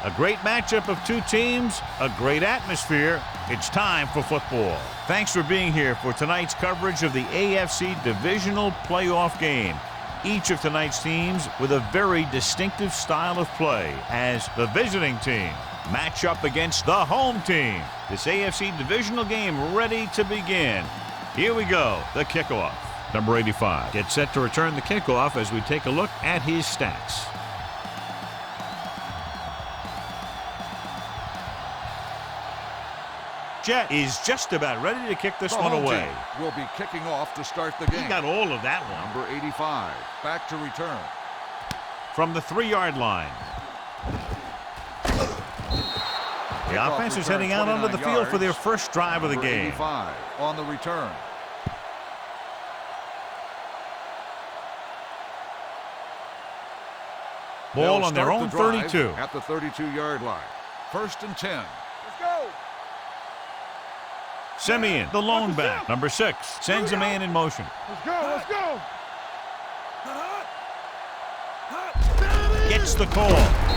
A great matchup of two teams, a great atmosphere. It's time for football. Thanks for being here for tonight's coverage of the AFC Divisional Playoff game. Each of tonight's teams with a very distinctive style of play as the visiting team match up against the home team. This AFC Divisional game ready to begin. Here we go, the kickoff. Number 85 gets set to return the kickoff as we take a look at his stats. Jet is just about ready to kick this one away. Will be kicking off to start the game. He got all of that one. Number 85 back to return. From the 3-yard line. The offense is heading out onto the field for their first drive of the game. 85 on the return. Ball on their own 32. At the 32-yard line. 1st and 10. Let's go. Simeon, the lone back, number 6, sends a man in motion. Let's go. Let's go. Gets the call.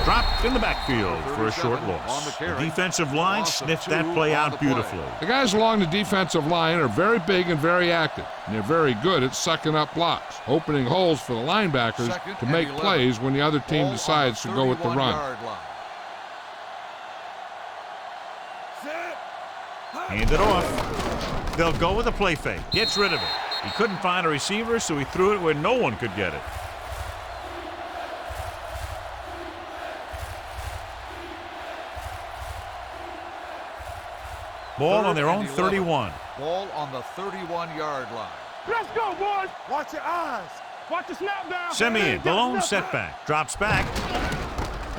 Dropped in the backfield for a short loss. The defensive line sniffed that play out beautifully. The guys along the defensive line are very big and very active, and they're very good at sucking up blocks, opening holes for the linebackers to make plays when the other team decides to go with the run. Hand it off. They'll go with a play fake. Gets rid of it. He couldn't find a receiver, so he threw it where no one could get it. Ball on their own 31. Ball on the 31-yard line. Let's go, boys. Watch your eyes. Watch the snap down. Simeon, the lone setback. Drops back.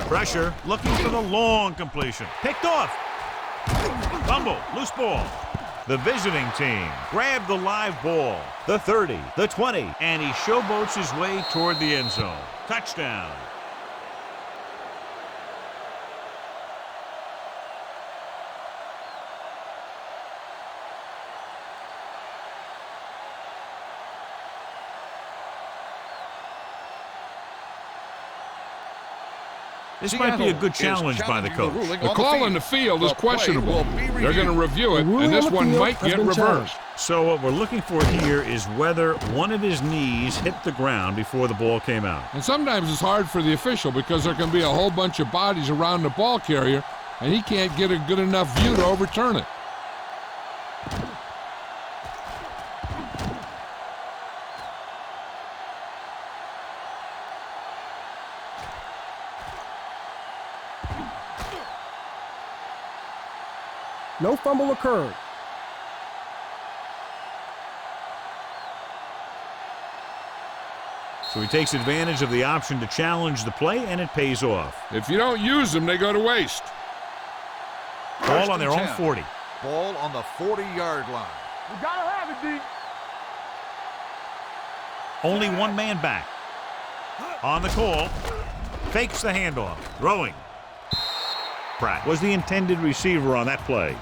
Pressure, looking for the long completion. Picked off. Fumble, loose ball. The visiting team grabbed the live ball. The 30, the 20, and he showboats his way toward the end zone. Touchdown. This might be a good challenge by the coach. The call on the field is questionable. They're going to review it, and this one might get reversed. So what we're looking for here is whether one of his knees hit the ground before the ball came out. And sometimes it's hard for the official because there can be a whole bunch of bodies around the ball carrier, and he can't get a good enough view to overturn it. No fumble occurred. So he takes advantage of the option to challenge the play, and it pays off. If you don't use them, they go to waste. Ball on their own 40. Ball on the 40-yard line. We gotta have it, D. Only one man back. On the call. Fakes the handoff. Throwing. Pratt was the intended receiver on that play.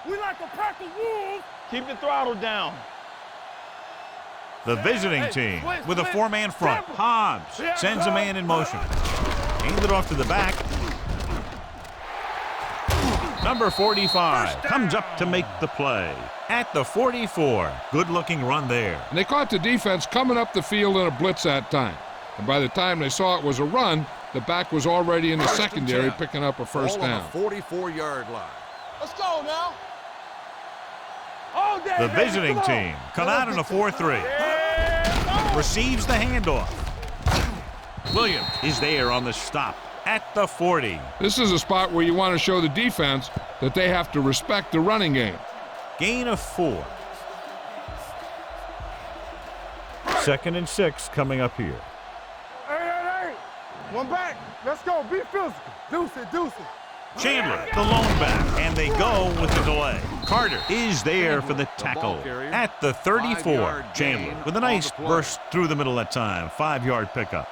We like a pack of wolves. Keep the throttle down. The visiting team with a 4-man front. Hobbs sends a man in motion. Hand it off to the back. Number 45 comes up to make the play. At the 44, good-looking run there. And they caught the defense coming up the field in a blitz that time. And by the time they saw it was a run, the back was already in the secondary picking up a first down. Ball on the 44-yard line. Let's go now. Oh, the visiting team come out in a 4-3. Receives the handoff. Williams is there on the stop. At the 40. This is a spot where you want to show the defense that they have to respect the running game. Gain of 4. 2nd and 6 coming up here. Hey. One back. Let's go. Be physical. Deuce it. Chandler, the lone back, and they go with the delay. Carter is there for the tackle. At the 34, Chandler with a nice burst through the middle that time. 5-yard pickup.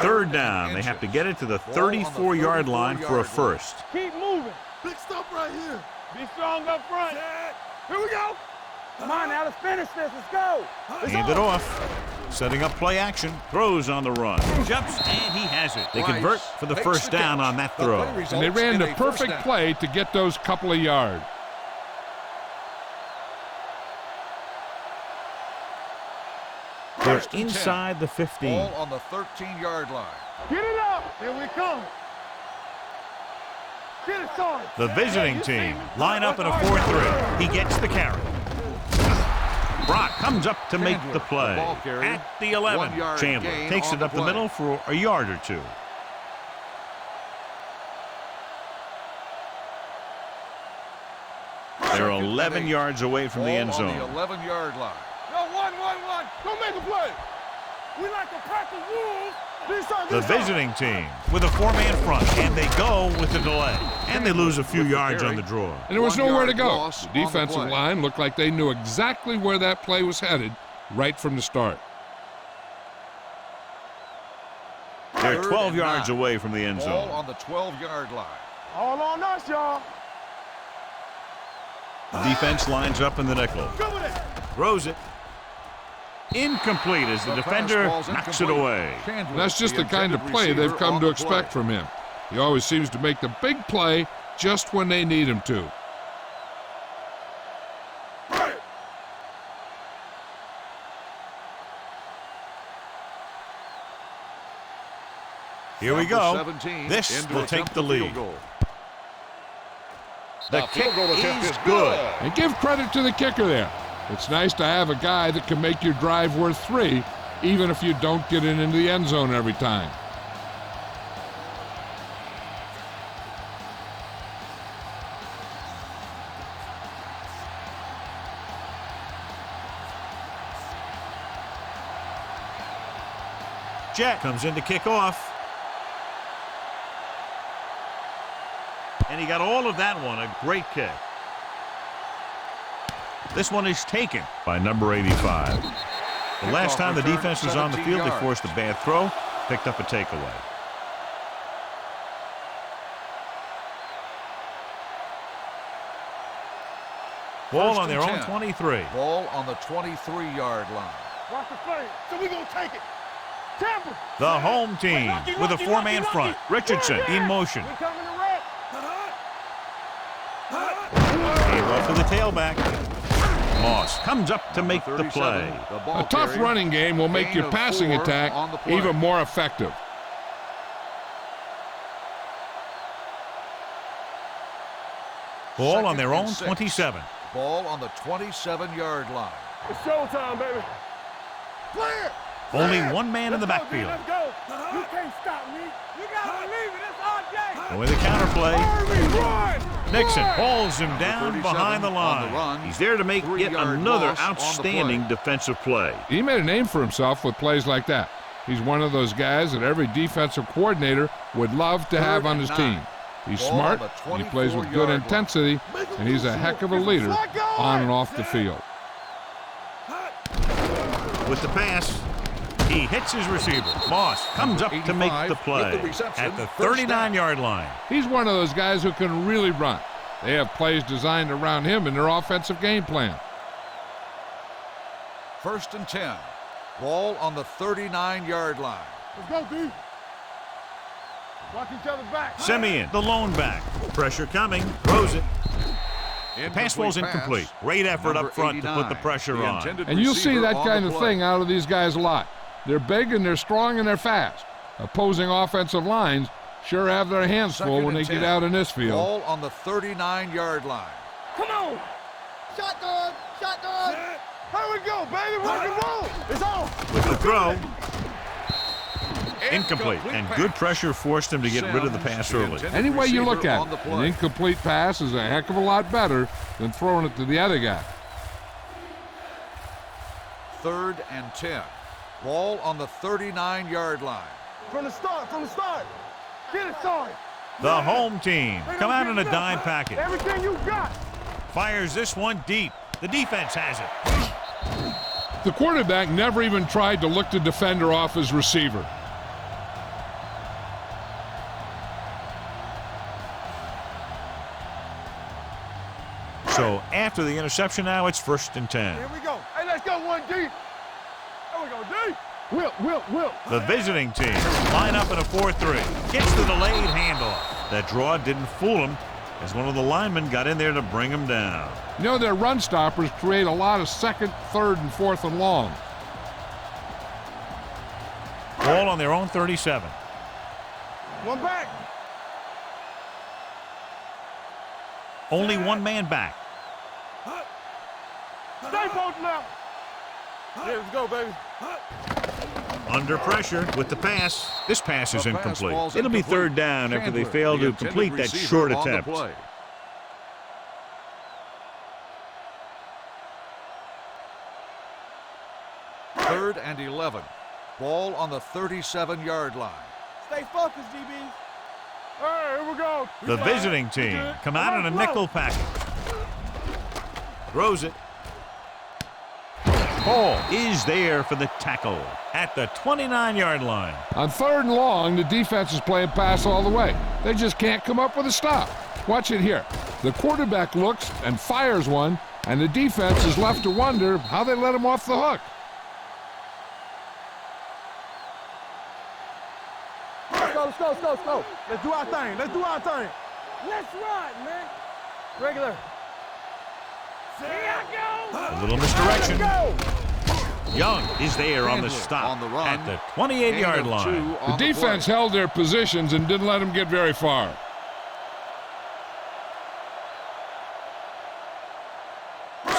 Third down. They have to get it to the 34-yard line for a first. Keep moving. Big stuff right here. Be strong up front. Here we go. Come on now, let's finish this. Let's go. Hand it off. Setting up play action. Throws on the run. Jumps, and he has it. They convert for the first down on that throw. And they ran the perfect play to get those couple of yards. They're inside the 15. Ball on the 13-yard line. Get it up. Here we come. Get it started. The visiting team line up in a 4-3. He gets the carry. Brock comes up to make the play. At the 11, Chandler takes it up the middle for a yard or two. They're 11 yards away from the end zone. On the 11-yard line. No, one. Don't make a play. We like to practice wolves. The visiting team with a 4-man front, and they go with the delay. And they lose a few yards on the draw. And there was nowhere to go. The defensive line looked like they knew exactly where that play was headed right from the start. They're 12 yards away from the end zone. Ball on the 12-yard line. All on us, y'all. The defense lines up in the nickel. Throws it. Incomplete as the defender knocks it away. That's just the kind of play they've come to expect from him. He always seems to make the big play just when they need him to. Here we go. This will take the lead. The kick is good. And give credit to the kicker there. It's nice to have a guy that can make your drive worth 3, even if you don't get it into the end zone every time. Jet comes in to kick off. And he got all of that one. A great kick. This one is taken by number 85. The last time the defense was on the field, they forced a bad throw, picked up a takeaway. Ball on their own 23. Ball on the 23-yard line. Watch the play. So we gonna take it. Tampa. The home team with a 4-man front. Richardson in motion. We coming to wreck. Hand off to the tailback. Moss comes up to make the play. A tough running game will make your passing attack even more effective. Ball on their own 27. Ball on the 27-yard line. It's showtime, baby. Clear. Only one man in the backfield. Let's go. You can't stop me. You gotta believe it. It's our game. With a counterplay. Run. Nixon hauls him down behind the line. He's there to make yet another outstanding defensive play. He made a name for himself with plays like that. He's one of those guys that every defensive coordinator would love to have on his team. He's smart, he plays with good intensity, and he's a heck of a leader on and off the field. With the pass, he hits his receiver. Moss comes up to make the play at the 39-yard line. He's one of those guys who can really run. They have plays designed around him in their offensive game plan. 1st and 10. Ball on the 39-yard line. Let's go, D. Watch each other back. Simeon, the lone back. Pressure coming. Throws it. The pass falls incomplete. Great effort up front to put the pressure on. And you'll see that kind of thing out of these guys a lot. They're big and they're strong and they're fast. Opposing offensive lines sure have their hands full when they get out in this field. Ball on the 39-yard line. Come on. Shotgun. Shotgun. Here we go, baby. Rock and roll. It's on. With the throw. Incomplete, and good pressure forced him to get rid of the pass early. Any way you look at it, an incomplete pass is a heck of a lot better than throwing it to the other guy. 3rd and 10. Ball on the 39-yard line. From the start. Get it started. The home team come out in a dime package. Everything you got. Fires this one deep. The defense has it. The quarterback never even tried to look the defender off his receiver. So after the interception now, it's 1st and 10. Here we go. Hey, let's go 1 deep. There we go, deep. Whip. The visiting team line up in a 4-3. Gets the delayed handoff. That draw didn't fool him as one of the linemen got in there to bring him down. You know, their run stoppers create a lot of 2nd, 3rd, and 4th and long. Ball on their own 37. One back. Only one man back. Stay both left. Here, let's go, baby. Under pressure with the pass. This pass is incomplete. It'll be 3rd down after they Chandler, fail the to complete that receiver short on the attempt. play. 3rd and 11. Ball on the 37-yard line. Stay focused, DB. Hey, here we go. The visiting team come out in a nickel package. Throws it. Ball is there for the tackle at the 29-yard line. On 3rd and long, the defense is playing pass all the way. They just can't come up with a stop. Watch it here. The quarterback looks and fires one, and the defense is left to wonder how they let him off the hook. Let's go. Let's do our thing. Let's run, man. Regular. Here I go. A little misdirection. Young is there on the stop on the run at the 28-yard line. The defense held their positions and didn't let them get very far.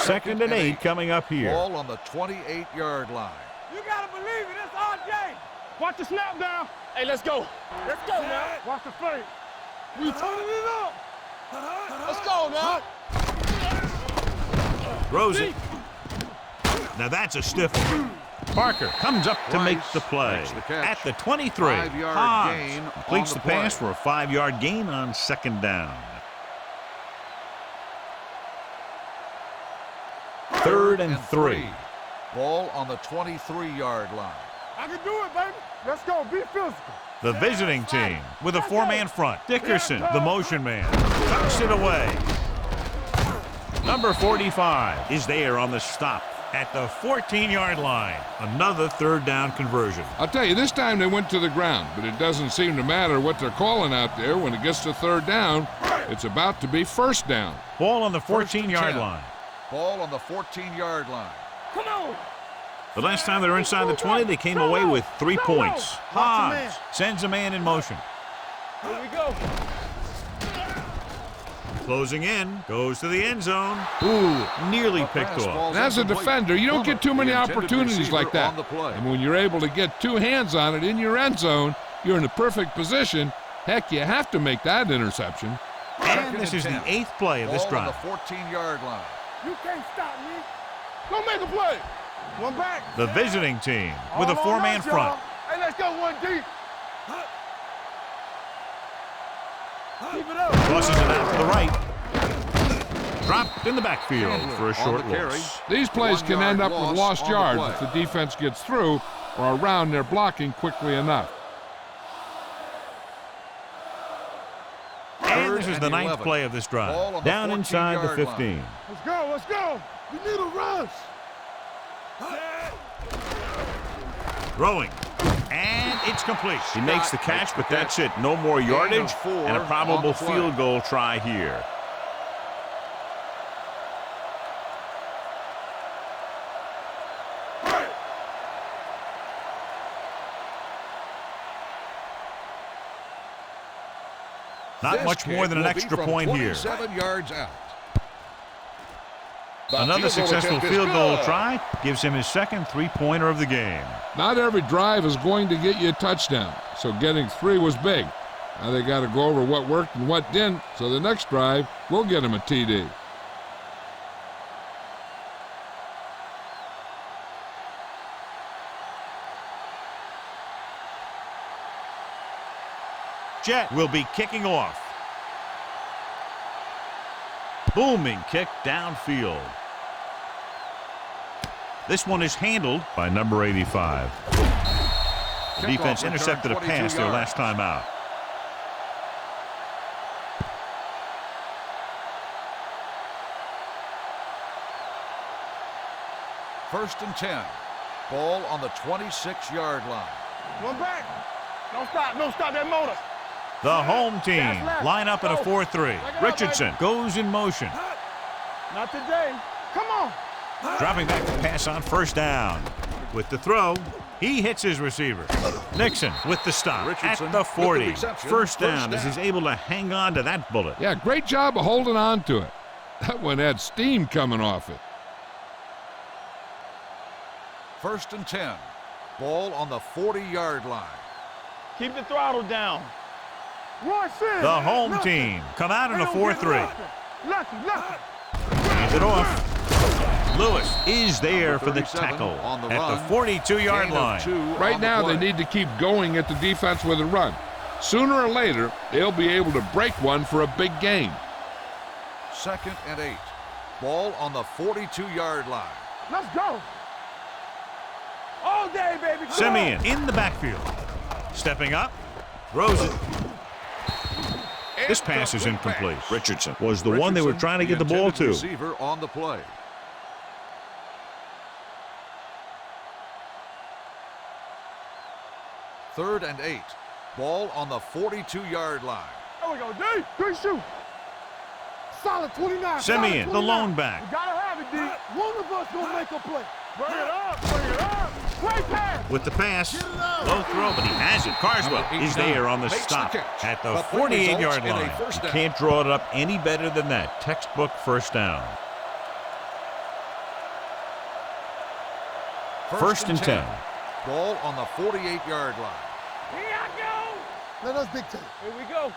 Second and 8 coming up here. Ball on the 28-yard line. You gotta believe it. It's RJ. Watch the snap down. Hey, let's go. Let's go now. Watch the fake. We turning it up. Let's go now. Throws it. Now that's a stiff one. Parker comes up to make the play. At the 23, 5-yard Hobbs gain on completes the the pass play. for a 5-yard gain on 2nd down. 3rd and 3. Ball on the 23-yard line. I can do it, baby. Let's go. Be physical. The visiting team with a 4-man front. Dickerson, the motion man, tucks it away. Number 45 is there on the stop at the 14-yard line. Another 3rd down conversion. I'll tell you, this time they went to the ground, but it doesn't seem to matter what they're calling out there. When it gets to 3rd down, it's about to be 1st down. Ball on the 1st and 14-yard 10. line. Ball on the 14-yard line. Come on. The last time they were inside the 20, they came away with 3 points. Hobbs sends a man in motion. Here we go. Closing in, goes to the end zone. Ooh, nearly picked off. And as a defender, you don't get too many opportunities like that. And when you're able to get 2 hands on it in your end zone, you're in the perfect position. Heck, you have to make that interception. And this is the 8th play of this Ball on drive. the 14-yard line. You can't stop me. Don't make a play. One back. The visiting team with a 4-man front. Hey, let's go 1 deep. Keep it up. Tosses it out to the right. Dropped in the backfield for a short loss. These plays can 1 end up yard with loss lost on the yards play. if the defense gets through or around their blocking quickly enough. And this is the 9th 11. play of this Ball drive. on the Down inside the 14-yard 15. line. Let's go. We need a rush. Throwing. And it's complete. He makes the catch, but that's it. No more yardage and a probable field goal try here. Not much more than an extra point here. 7 yards out. Another successful field goal try gives him his second 3-pointer of the game. Not every drive is going to get you a touchdown, so getting 3 was big. Now they got to go over what worked and what didn't, so the next drive will get him a TD. Jet will be kicking off. Booming kick downfield. This one is handled by number 85. The defense intercepted a pass their last time out. First and 10. Ball on the 26-yard line. One back. Don't stop that motor. The home team left. line up in a Go. 4-3. Richardson goes in motion. Not today. Come on. Dropping back to pass on first down. With the throw, he hits his receiver. Nixon with the stop Richardson at the 40. with the reception. First down First as down. he's able to hang on to that bullet. Yeah, great job of holding on to it. That one had steam coming off it. First and 10. Ball on the 40-yard line. Keep the throttle down. One sit. The home team come out in a 4-3. Lucky. Hands it off. Lewis is there for the 37 tackle on the at run. the 42-yard Gain of line. 2 Right on the now, they play. need to keep going at the defense with a run. Sooner or later, they'll be able to break one for a big gain. Second and 8. Ball on the 42-yard line. Let's go. All day, baby. Come Simeon on. in the backfield. Stepping up, throws it. This pass is incomplete. Richardson was the one they were trying to get the ball intended to. Receiver on the play. Third and 8. Ball on the 42-yard line. There we go, D. Good shoot. Solid 29. Simeon, the lone back. You gotta have it, D. One of us gonna make a play. Bring it up. Great pass. With the pass, low throw, but he has it. Carswell is there on the Makes the stop catch. at the The play 48-yard results in a line. first You down. can't draw it up any better than that. Textbook first down. First and 10. Ball on the 48-yard line. Here I go. Let us dictate. Here we go.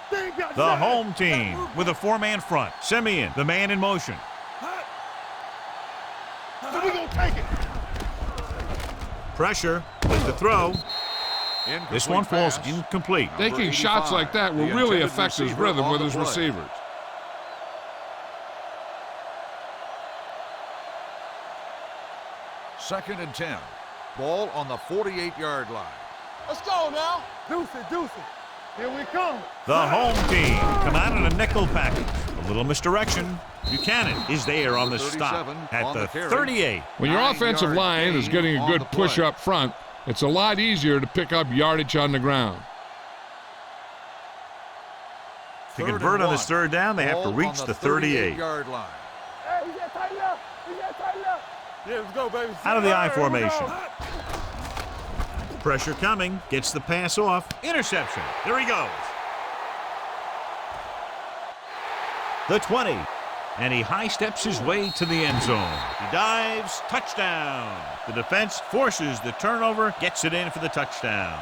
The home team with a four-man front. Simeon, the man in motion. So we gonna take it. Pressure with the throw. Incomplete This one falls pass. incomplete. Taking shots like that will the really intended affect his receiver rhythm on with the his play. receivers. Second and 10. Ball on the 48-yard line. Let's go now. Deuce it. Here we come. The home team come out in a nickel package. A little misdirection. Buchanan is there on the stop 37 at on the the carry. 38. When your 9-yard offensive line is gain getting a on good the push play. up front, it's a lot easier to pick up yardage on the ground. To Third convert and on this 1. third down, they have to Ball reach on the 38. 38-yard line. Hey, we got tight left. Yeah, let's go, baby. Out of the I Here we go. formation. Pressure coming. Gets the pass off. Interception. There he goes. The 20. And he high steps his way to the end zone. He dives. Touchdown. The defense forces the turnover. Gets it in for the touchdown.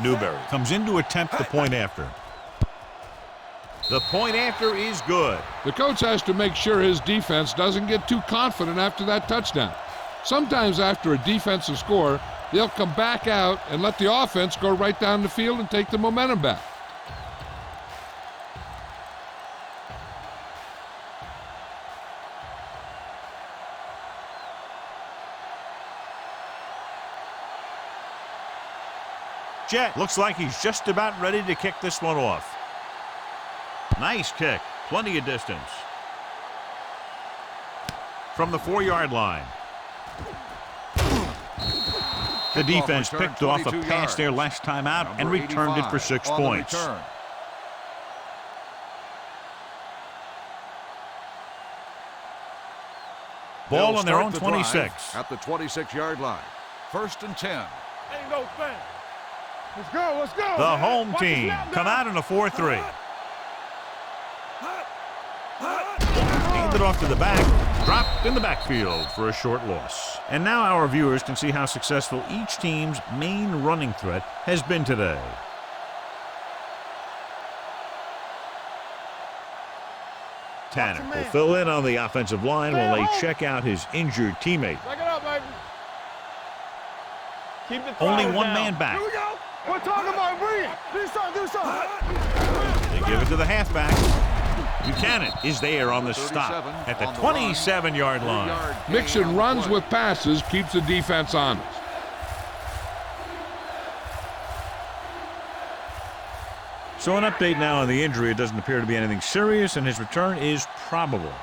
Newberry comes in to attempt the point after. The point after is good. The coach has to make sure his defense doesn't get too confident after that touchdown. Sometimes after a defensive score, they'll come back out and let the offense go right down the field and take the momentum back. Jet looks like he's just about ready to kick this one off. Nice kick. Plenty of distance. From the 4-yard line. The defense return, picked off a 22 pass yards. there last time out and Number returned it for 85 6 on the points. return. Ball They'll on their start own the drive 26. At the 26-yard line. First and 10. Ain't no thing. Let's go. The home Watch the team snap come down. out in a 4-3. Handed off to the back. Dropped in the backfield for a short loss. And now our viewers can see how successful each team's main running threat has been today. Tanner will fill in on the offensive line while they check out his injured teammate. Back it up, baby. Keep the Only throttle one down. man back. Here we go. We're talking about bring it. Do something. They give it to the halfback. Buchanan is there on the stop at the 27-yard line. Mixing runs with passes keeps the defense honest. So an update now on the injury. It doesn't appear to be anything serious, and his return is probable.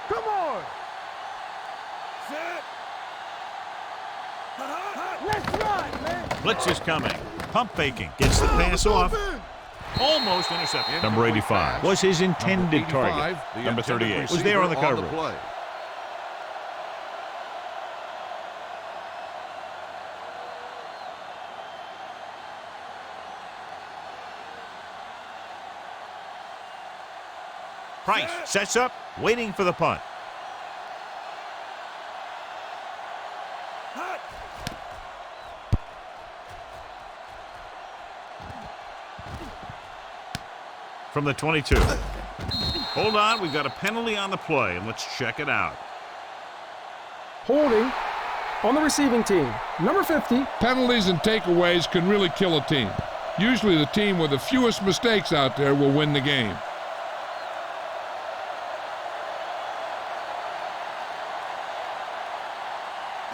Come on. Set. Let's run, man. Blitz is coming. Pump faking. Gets the pass off. Almost intercepted. Number 85 was his intended target. Number 38 was there on the coverage. Price sets up, waiting for the punt. From the 22. Hold on, we've got a penalty on the play, and let's check it out. Holding on the receiving team. Number 50. Penalties and takeaways can really kill a team. Usually the team with the fewest mistakes out there will win the game.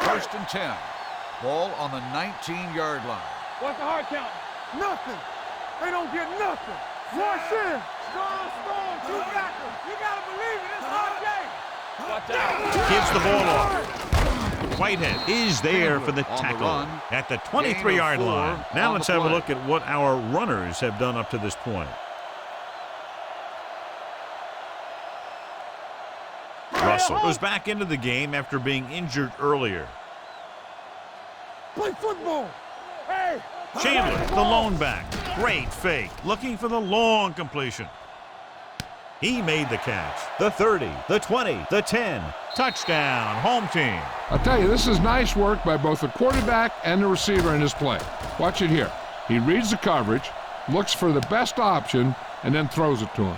First and 10. Ball on the 19-yard line. What's the hard count? Nothing. They don't get nothing. Rush in. Strong, two backers. You gotta believe it. It's hard game. Watch out. Gives the ball off. Whitehead is there for the tackle at the 23-yard line. Now let's have a look at what our runners have done up to this point. Russell goes back into the game after being injured earlier. Play football. Hey. Chandler, the lone back. Great fake. Looking for the long completion. He made the catch. The 30, the 20, the 10. Touchdown, home team. I'll tell you, this is nice work by both the quarterback and the receiver in this play. Watch it here. He reads the coverage, looks for the best option, and then throws it to him.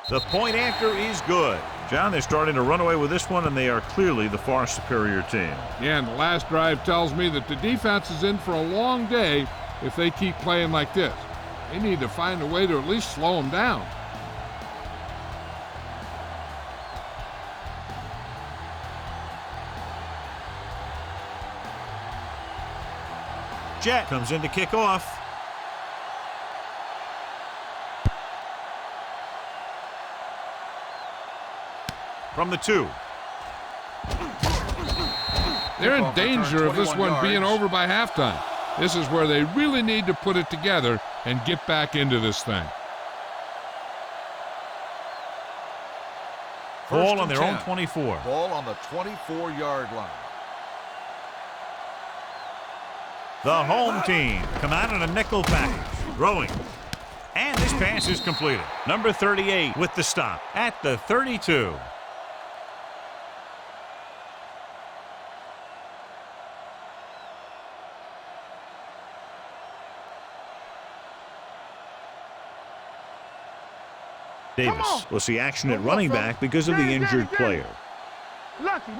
The point after is good. John, they're starting to run away with this one, and they are clearly the far superior team. Yeah, and the last drive tells me that the defense is in for a long day if they keep playing like this. They need to find a way to at least slow them down. Jet comes in to kick off. From the 2. They're in danger of this one being over by halftime. This is where they really need to put it together and get back into this thing. Ball on their own 24. Ball on the 24-yard line. The home team come out in a nickel package. Throwing. And this pass is completed. Number 38 with the stop at the 32. Davis will see action at running back because of the injured player. Lucky.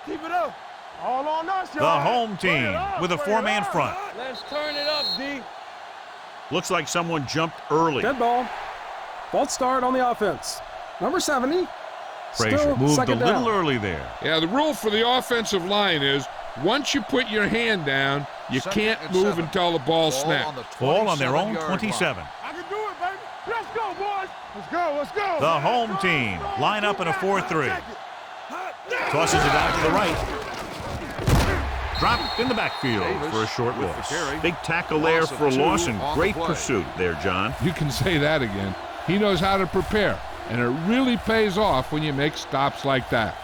Keep it up. All on us, The home team with a 4-man front. Let's turn it up, D. Looks like someone jumped early. Dead ball. False start on the offense. Number 70. Frazier Still moved a second little down. early there. Yeah, the rule for the offensive line is once you put your hand down, you can't move until the ball snaps. Ball on their own 27. I can do it, baby. Let's go, boys. Let's go. The home team line up in a 4-3. Tosses it out to the right. Dropped in the backfield for a short loss. Big tackle there for a loss and great pursuit there, John. You can say that again. He knows how to prepare, and it really pays off when you make stops like that.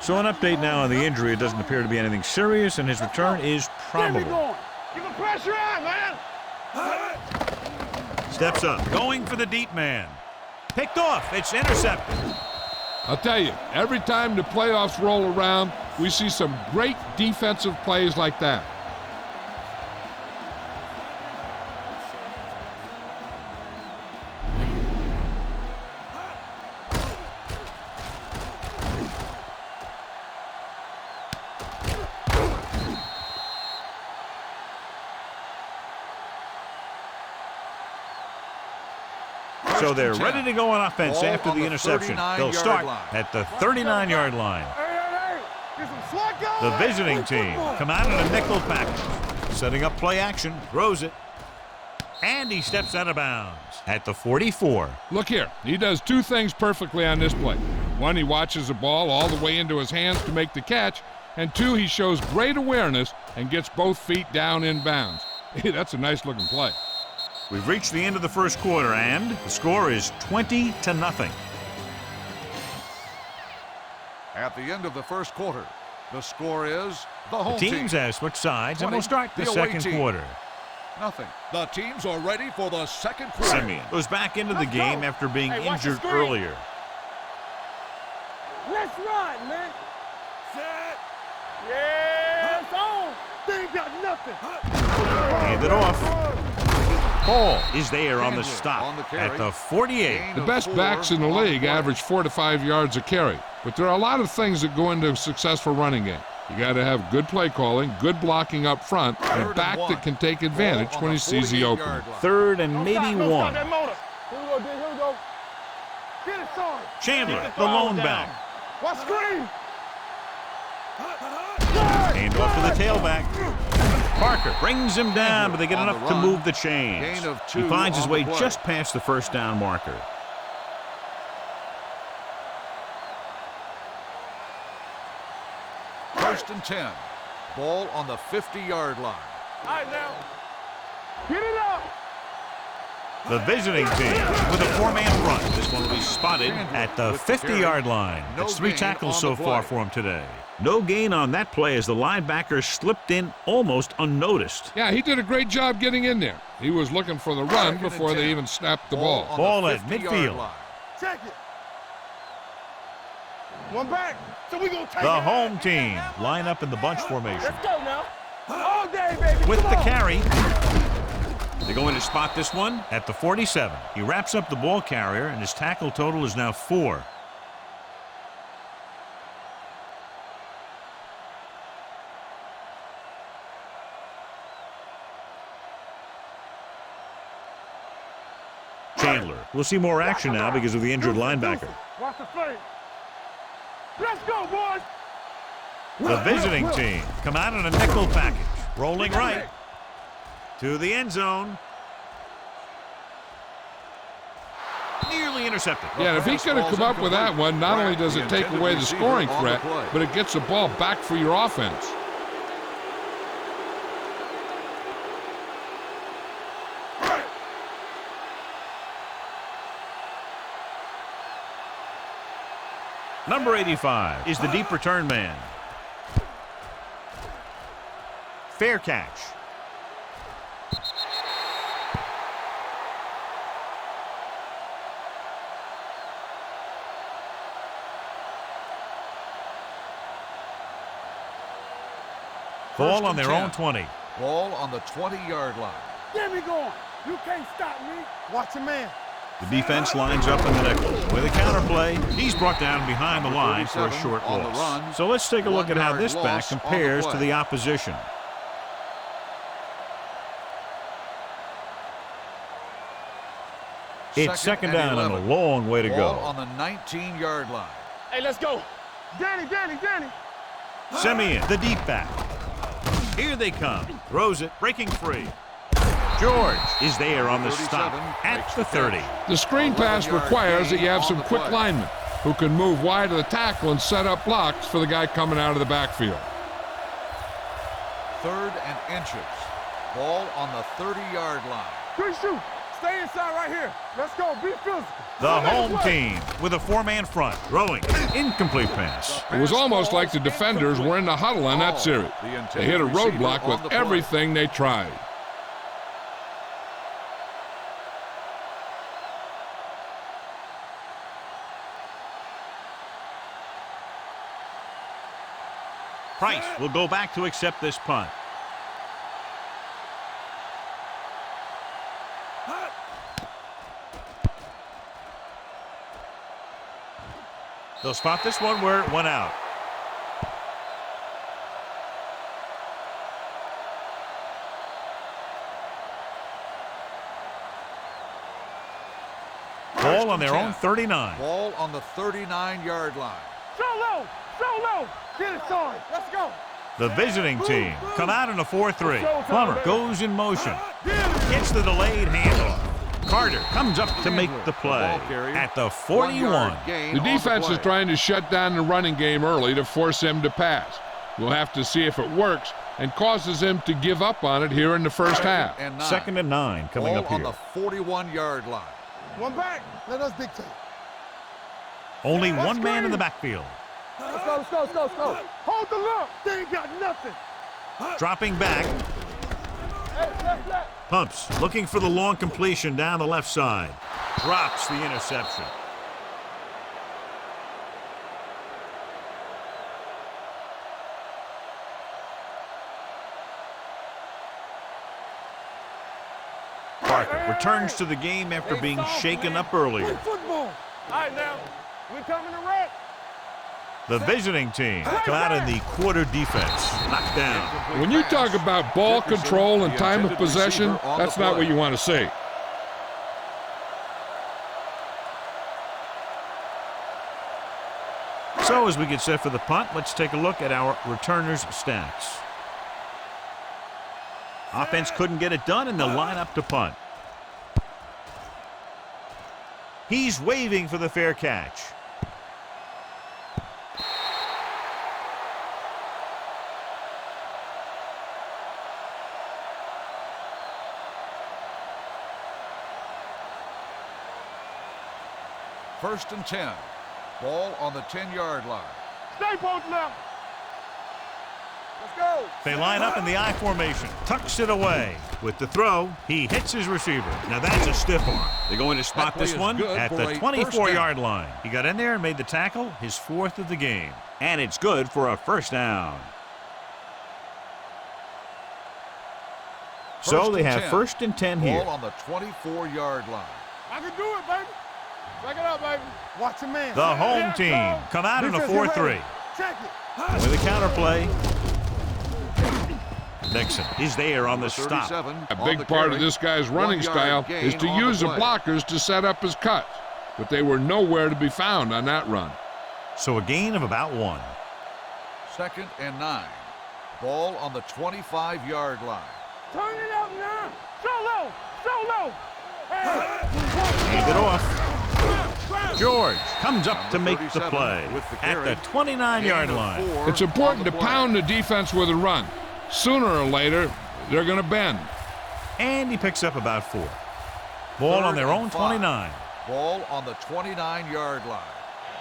So an update now on the injury. It doesn't appear to be anything serious, and his return is probable. Give the pressure on, man. Steps up, going for the deep man. Picked off. It's intercepted. I'll tell you, every time the playoffs roll around, we see some great defensive plays like that. So they're ready to go on offense after the interception. They'll start at the 39-yard line. The visiting team come out in a nickel package. Setting up play action, throws it. And he steps out of bounds at the 44. Look here, he does two things perfectly on this play. One, he watches the ball all the way into his hands to make the catch. And two, he shows great awareness and gets both feet down in bounds. Hey, that's a nice looking play. We've reached the end of the first quarter, and the score is 20-0. At the end of the first quarter, the score is the home The teams team. have switched sides, and 20, we'll start the the away second team. quarter. Nothing. The teams are ready for the second quarter. Simeon goes back into the game after being injured earlier. Let's run, man. Set. Yeah, it's on. They ain't got nothing. Hand it off. Ball is there on the Kansas stop on the carry. at the 48. The best backs in the league average 4 to 5 yards a carry. But there are a lot of things that go into a successful running game. You got to have good play calling, good blocking up front, and a back that can take advantage when he sees the opening. Third and maybe one. That motor. Here we go, D. Here we go. Get it started. Chandler, the lone back. Watch screen. Hand off to the tailback. Parker brings him down, but they get enough to move the chains. Gain of He 2 finds his on way the play. just past the first down marker. First and 10. Ball on the 50-yard line. All right, now. Get it up. The visiting team with a four-man run. This one will be spotted at the 50-yard line. That's 3 tackles so far for him today. No gain on that play as the linebacker slipped in almost unnoticed. Yeah, he did a great job getting in there. He was looking for the run before they even snapped the ball. Ball at midfield. Check it. One back. So we gonna take The it. home team line up in the bunch formation. Let's go now. All day, baby. With Come the on. carry. They're going to spot this one at the 47. He wraps up the ball carrier, and his tackle total is now 4. Chandler. We'll see more action now because of the injured linebacker. Watch the fake. Let's go, boys. The visiting team come out in a nickel package. Rolling right to the end zone. Nearly intercepted. Yeah, and if he could have come up with that one, not only does it take away the scoring threat, but it gets the ball back for your offense. Number 85 is the deep return man. Fair catch. Ball on their own 20. Ball on the 20-yard line. Get me going. You can't stop me. Watch your man. The defense lines up in the nickel. With a counterplay, he's brought down behind the line for a short on the loss. run. So let's take a look at how 1 this yard back loss on the compares to play. the opposition. It's second down and a long way to Ball go. on the 19-yard line. Hey, let's go. Danny. Simeon, the deep back. Here they come. Throws it, breaking free. George is there on the stop at the 30. The screen pass requires that you have some quick linemen who can move wide of the tackle and set up blocks for the guy coming out of the backfield. 3rd and inches. Ball on the 30-yard line. Good shoot. Stay inside right here. Let's go. Be physical. The home team with a 4-man front. Throwing. Incomplete pass. It was almost like the defenders were in the huddle on that series. They hit a roadblock with everything they tried. Price will go back to accept this punt. They'll spot this one where it went out. Ball on their own 39. Ball on the 39-yard line. So low. So low. Get it started. Let's go. The visiting team come out in a 4-3. Plummer goes in motion. Gets the delayed handoff. Carter comes up to make the play at the 41. The defense is trying to shut down the running game early to force him to pass. We'll have to see if it works and causes him to give up on it here in the first half. 2nd and 9 coming up here. On the 41-yard line. One back. Let us dictate. Only one man in the backfield. Let's go, let's go, let's go, let's go. Hold the look. They ain't got nothing. Dropping back. Pumps, looking for the long completion down the left side. Drops the interception. Parker returns to the game after being shaken up earlier. Football. All right, now, we're coming to wreck. The visiting team come out in the quarter defense. Knocked down. When you talk about ball control and time of possession, that's not what you want to see. So as we get set for the punt, let's take a look at our returners' stats. Offense couldn't get it done, and they'll line up to punt. He's waving for the fair catch. First and 10. Ball on the 10-yard line. Stay posted up. Let's go. They line up in the I formation. Tucks it away. With the throw, he hits his receiver. Now that's a stiff arm. They're going to spot this one at the 24-yard line. He got in there and made the tackle, his 4th of the game. And it's good for a first down. So they have 1st and 10 here. Ball on the 24-yard line. I can do it, baby. Check it out, baby. Watch your man. The home team come out in a 4-3. Check it. With a counterplay. Nixon is there on the stop. A big part of this guy's running style is to use the blockers to set up his cuts, but they were nowhere to be found on that run. So a gain of about 1. 2nd and 9. Ball on the 25-yard line. Turn it up now. So low. So low. Hand it off. George comes up to make the play at the 29-yard line. It's important to pound the defense with a run. Sooner or later, they're going to bend. And he picks up about 4. Ball on their own 29. Ball on the 29-yard line.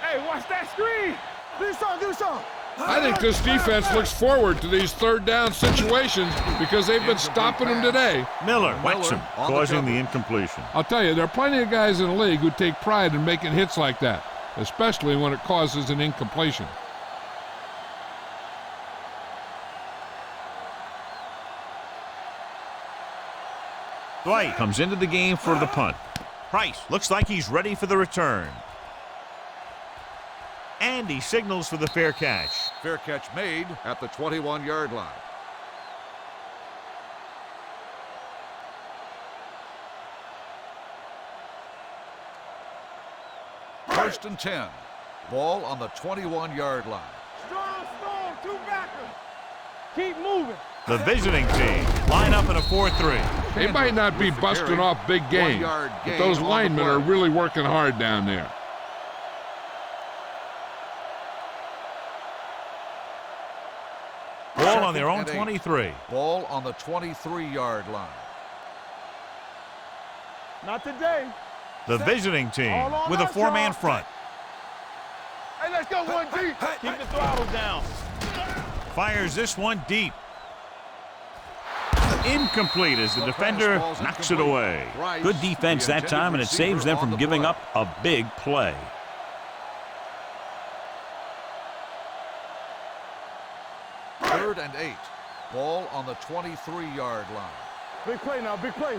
Hey, watch that screen. Do something. I think this defense looks forward to these third down situations because they've been stopping them today. Miller whacks him, causing the incompletion. I'll tell you, there are plenty of guys in the league who take pride in making hits like that, especially when it causes an incompletion. Dwight comes into the game for the punt. Price looks like he's ready for the return. And he signals for the fair catch. Fair catch made at the 21-yard line. First and 10. Ball on the 21-yard line. Strong storm. 2 backers. Keep moving. The visiting team line up in a 4-3. They might not be busting off big game, but those linemen are really working hard down there. Ball on their own 23. Ball on the 23-yard line. Not today. The visiting team with a four-man front. Hey, let's go one deep. Keep the throttle down. Fires this one deep. Incomplete as the defender knocks it away. Good defense that time, and it saves them from giving up a big play. Third and 8. Ball on the 23-yard line. Big play now, big play.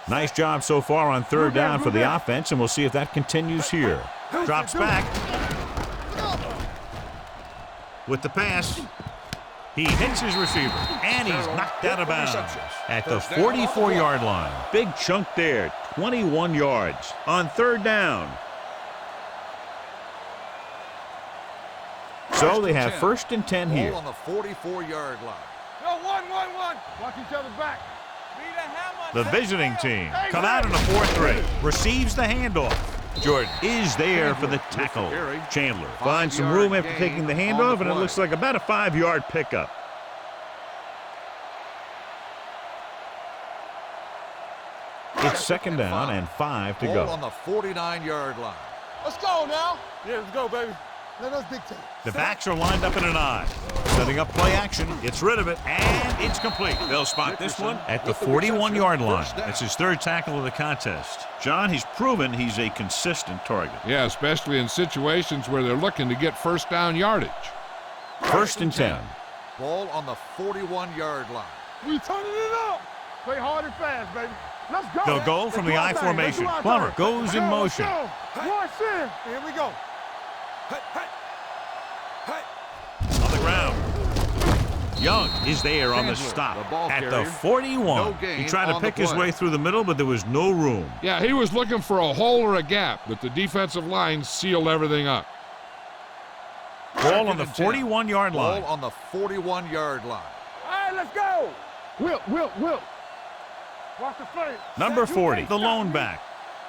Nice job so far on third down for the offense, and we'll see if that continues here. Drops back. With the pass. He hits his receiver, and he's knocked out of bounds at the 44-yard line. Big chunk there, 21 yards on third down. So they have first and 10 here. Ball on the 44-yard line. No, one. Watch each other back. The visiting team come out in a 4-3. Receives the handoff. Jordan is there for the tackle. Chandler finds some room after taking the handoff, and it looks like about a 5-yard pickup. It's second down and 5 to Ball go. on the 49-yard line. Let's go now. Yeah, let's go, baby. Let us dictate. The backs are lined up in an I. Setting up play action. Gets rid of it, and it's complete. They'll spot this one at the 41-yard line. That's his third tackle of the contest. John, he's proven he's a consistent target. Yeah, especially in situations where they're looking to get first down yardage. First and 10. Ball on the 41-yard line. We turning it up. Play hard and fast, baby. Let's go. They'll go from the I formation. Plummer goes in motion. Watch in. Here we go. On the ground. Young is there on the stop at the 41. He tried to pick his way through the middle, but there was no room. Yeah, he was looking for a hole or a gap, but the defensive line sealed everything up. Ball on the 41-yard line. Ball on the 41-yard line. All right, let's go. Whip. Watch the face. Number 40, the lone back.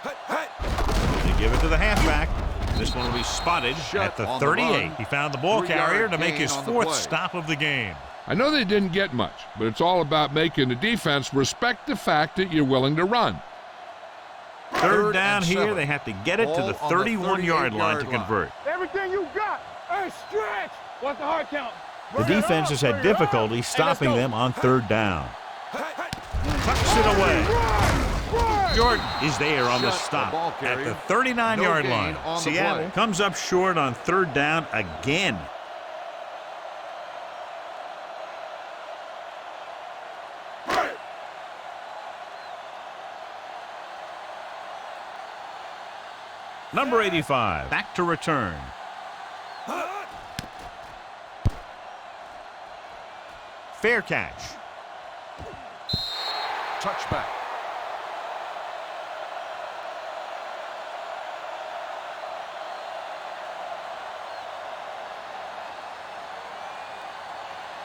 They give it to the halfback. This one will be spotted at the 38. He found the ball carrier to make his fourth stop of the game. I know they didn't get much, but it's all about making the defense respect the fact that you're willing to run. Third down here, they have to get it to the 31-yard line to convert. Everything you got. Hey, stretch. What's the hard count? The defense has had difficulty stopping them on third down. Tucks it away. Jordan is there on the stop at the 39-yard line. Seattle comes up short on third down again. Number 85, back to return. Fair catch. Touchback.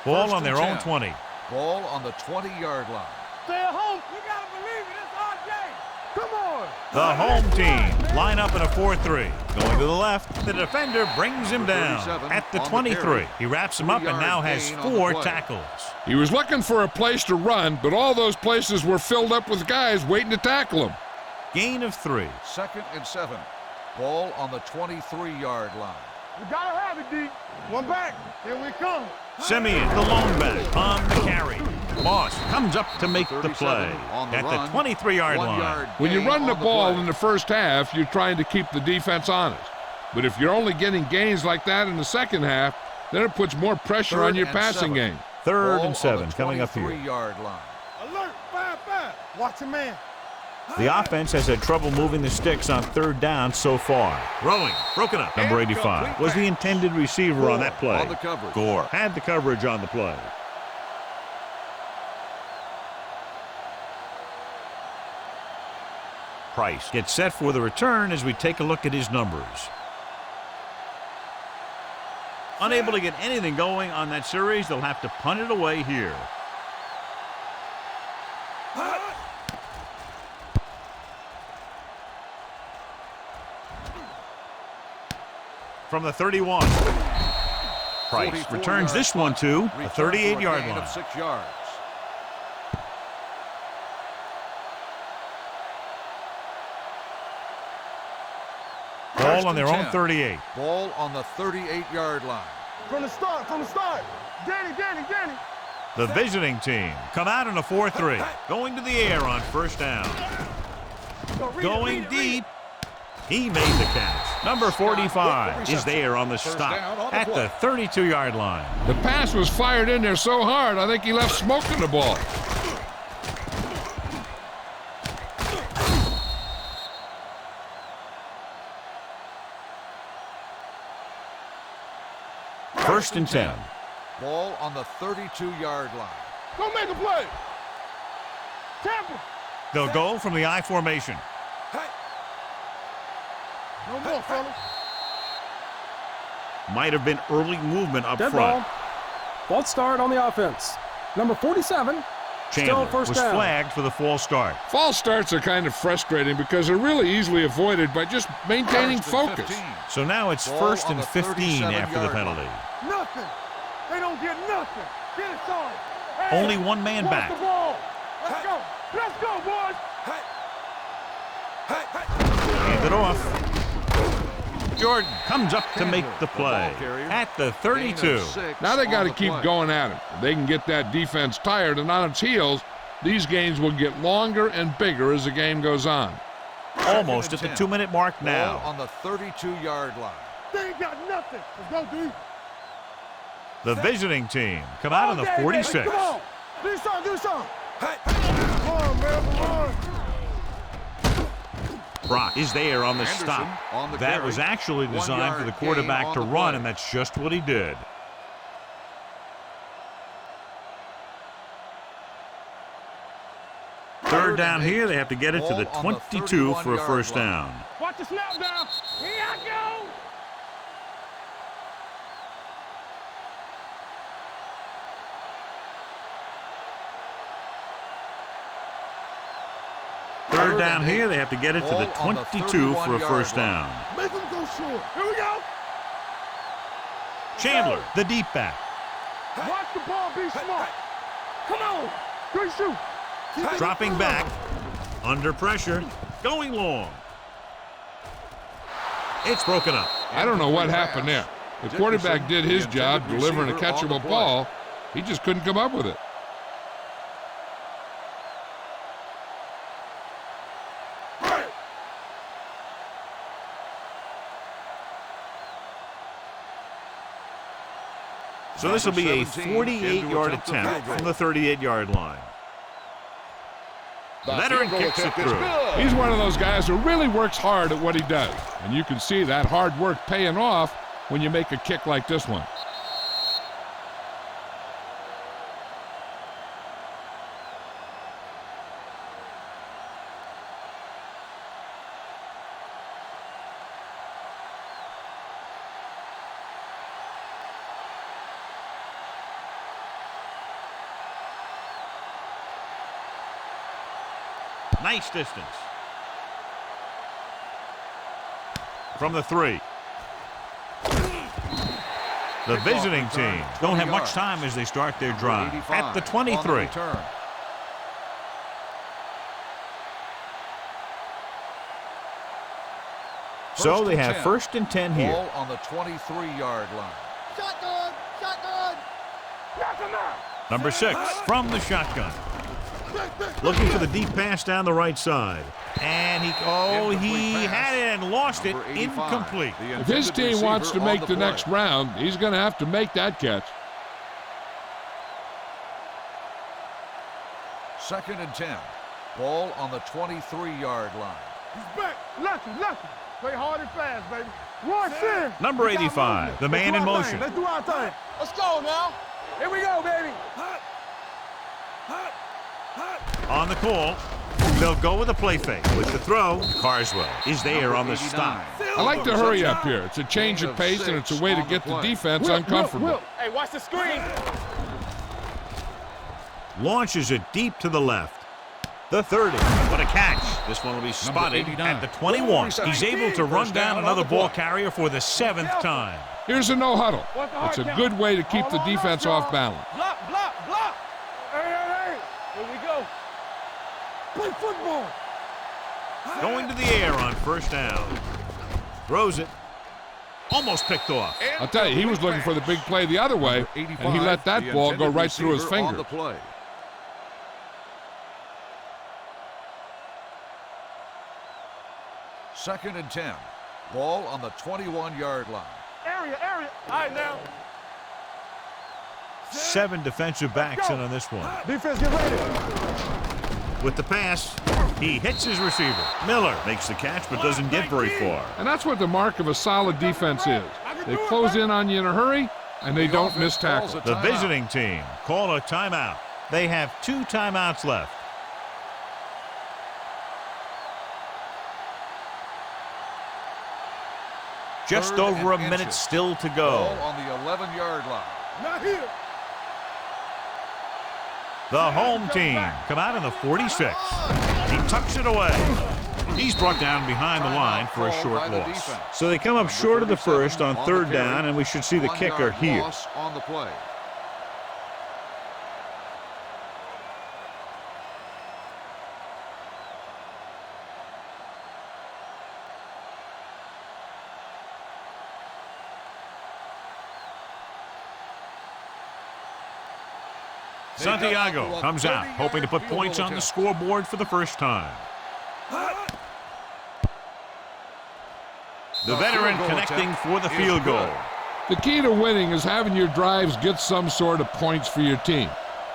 Ball on their own 20. Ball on the 20-yard line. Stay at home. You got to believe it. It's our game. Come on. The home team line up in a 4-3. Going to the left, the defender brings him down at the 23. He wraps him up and now has 4 tackles. He was looking for a place to run, but all those places were filled up with guys waiting to tackle him. Gain of 3. Second and 7. Ball on the 23-yard line. We got to have it, D. One back. Here we come. Simeon, the lone back, on the carry. Moss comes up to make the play at the 23-yard line. When you run the ball in the first half, you're trying to keep the defense honest. But if you're only getting gains like that in the second half, then it puts more pressure on your passing game. Third and 7 coming up here. Yard line. Alert, 5-5. Watch a man. The offense has had trouble moving the sticks on third down so far. Throwing, broken up. Number 85 was the intended receiver on that play. Gore had the coverage on the play. Price gets set for the return as we take a look at his numbers. Unable to get anything going on that series, they'll have to punt it away here. From the 31. Price returns this one to the 38-yard line. 6 yards. Ball on their own 10. 38. Ball on the 38-yard line. From the start. Danny. The visiting team come out in a 4-3. Going to the air on first down. Going deep. He made the catch. Number 45 is there on the stop at the 32-yard line. The pass was fired in there so hard, I think he left smoke in the ball. First and 10. Ball on the 32-yard line. Go make a play. Tampa. They'll go from the I formation. No more, fellas. Might have been early movement up Dead front. ball. False start on the offense. Number 47. Still Chandler first was down. flagged for the false start. False starts are kind of frustrating because they're really easily avoided by just maintaining First and focus. 15. So now it's Ball first on and the 15 after the 37-yard penalty. line. Nothing. They don't get nothing. Get it started. Hey, Only one man watch back. the ball. Let's go, boys. Hand it off. Jordan comes up to make the play ball carrier. at the 32. Now they got to to keep going at him. If they can get that defense tired and on its heels, these games will get longer and bigger as the game goes on. Almost at the 2-minute mark now. Ball on the 32-yard line. They ain't got nothing. Let's go, D. The visiting team come out on the 46. Come on. Do something. Come on, man. Come on. Brock is there on the Anderson stop. on the That carry. was actually 1 designed for yard the quarterback gain to on the run, play. and that's just what he did. Third down here, they have to get it to the Ball on the 22 for a 31-yard first line. down. Watch the snap down. Here I go. Third down here, they have to get it to the Ball on the 22 for a 31-yard first line. down. Make them go short. Here we go. Chandler, the deep back. Watch the ball be smart. Come on. Good shoot. Dropping back, under pressure, going long. It's broken up. I don't know what happened there. The quarterback did his job delivering a catchable ball. He just couldn't come up with it. So this will be a 17 48-yard into a attempt field from the 38-yard line. Veteran kicks it through. He's one of those guys who really works hard at what he does. And you can see that hard work paying off when you make a kick like this one. Nice distance. From the 3. The visiting team don't have much time as they start their drive. At the 23. So they have first and 10 here. Ball on the 23-yard line. Shotgun. Knock him out. Number 6 from the shotgun. Looking for the deep pass down the right side. And he had it and lost it. Number 85, Incomplete. the If his intended team wants to receiver make on the play. next round, he's going to have to make that catch. Second and 10. Ball on the 23-yard line. He's back. Lucky. Play hard and fast, baby. One in. Number 85, the man in motion. Let's do our thing. Let's go now. Here we go, baby. On the call, they'll go with a play fake. With the throw, Carswell is there on the stop. I like to hurry up here. It's a change of pace, and it's a way to get the defense uncomfortable. Hey, watch the screen. Launches it deep to the left. The 30. What a catch. This one will be spotted 89. at the 21. He's able to run down another ball carrier for the 7th time. Here's a no huddle. It's a good way to keep the defense off balance. Block. Hey. Here we go. Play football. Going to the air on first down. Throws it. Almost picked off. I'll tell you, he was looking for the big play the other way, and he let that ball go right through his finger. Second and 10. Ball on the 21-yard line. Area. All right, now. 7 defensive backs in on this one. Defense, get ready. With the pass, he hits his receiver. Miller makes the catch but doesn't get very far. And that's what the mark of a solid defense is. They close in on you in a hurry, and they don't miss tackle. The visiting team call a timeout. They have 2 timeouts left. Just over a minute still to go. Ball on the 11-yard line. Not here. The home team come out in the 46. He tucks it away. He's brought down behind the line for a short loss. So they come up short of the first on 3rd down, and we should see the kicker here. On the play. Santiago comes out, hoping to put points on the scoreboard for the first time. The veteran connecting for the field goal. The key to winning is having your drives get some sort of points for your team.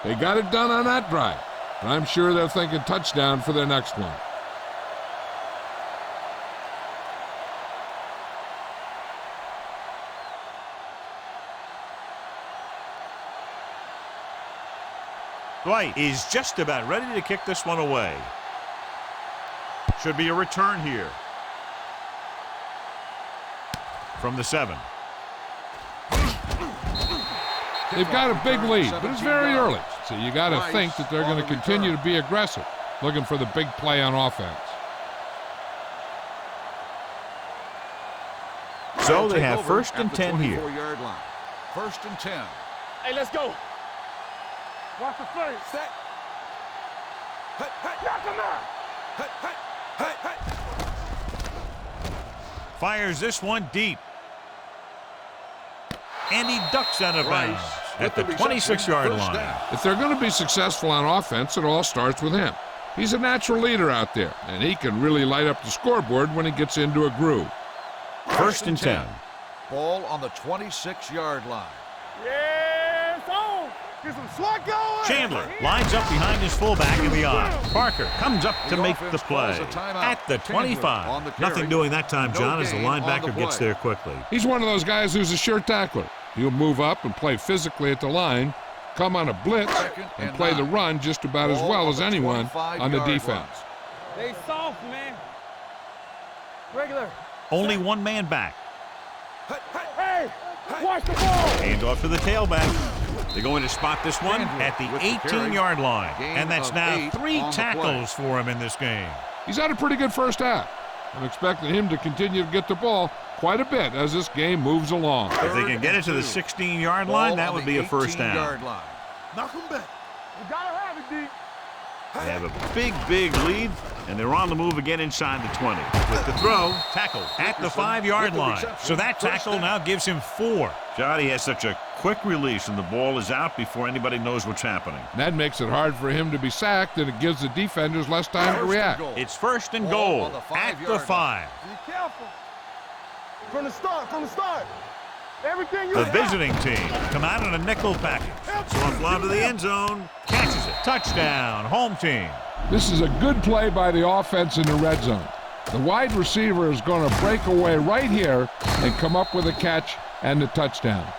They got it done on that drive, and I'm sure they're thinking touchdown for their next one. Dwight is just about ready to kick this one away. Should be a return here. From the 7. They've got a big lead, but it's very early, so you got to think that they're going to continue to be aggressive, looking for the big play on offense. So they have 1st and 10 here. 1st and 10. Hey, let's go. Watch the play. Set. Knock him out. Fires this one deep. And he ducks out of bounds at the 26-yard line. If they're going to be successful on offense, it all starts with him. He's a natural leader out there, and he can really light up the scoreboard when he gets into a groove. 1st and 10. Ball on the 26-yard line. Yeah, so get some swat going. Chandler lines up behind his fullback in the eye. Parker comes up to make the play at the 25. Nothing doing that time, John, as the linebacker gets there quickly. He's one of those guys who's a sure tackler. He'll move up and play physically at the line, come on a blitz, and play the run just about as well as anyone on the defense. They soft, man. Regular. Only 1 man back. Hey, watch the ball. Hand off to the tailback. They're going to spot this one at the 18-yard line. And that's now 3 tackles for him in this game. He's had a pretty good first half. I'm expecting him to continue to get the ball quite a bit as this game moves along. If they can get it to the 16-yard line, that would be a first down. Knock him back. You gotta have it, D. They have a big lead, and they're on the move again inside the 20. With the throw, tackled at the 5-yard line. So that tackle now gives him 4. Johnny has such a quick release, and the ball is out before anybody knows what's happening. That makes it hard for him to be sacked, and it gives the defenders less time to react. It's 1st and goal at the 5. Be careful. From the start. Everything you The visiting team come out in a nickel package. Slump line to the end zone. Catches it. Touchdown. Home team. This is a good play by the offense in the red zone. The wide receiver is going to break away right here and come up with a catch and the touchdown.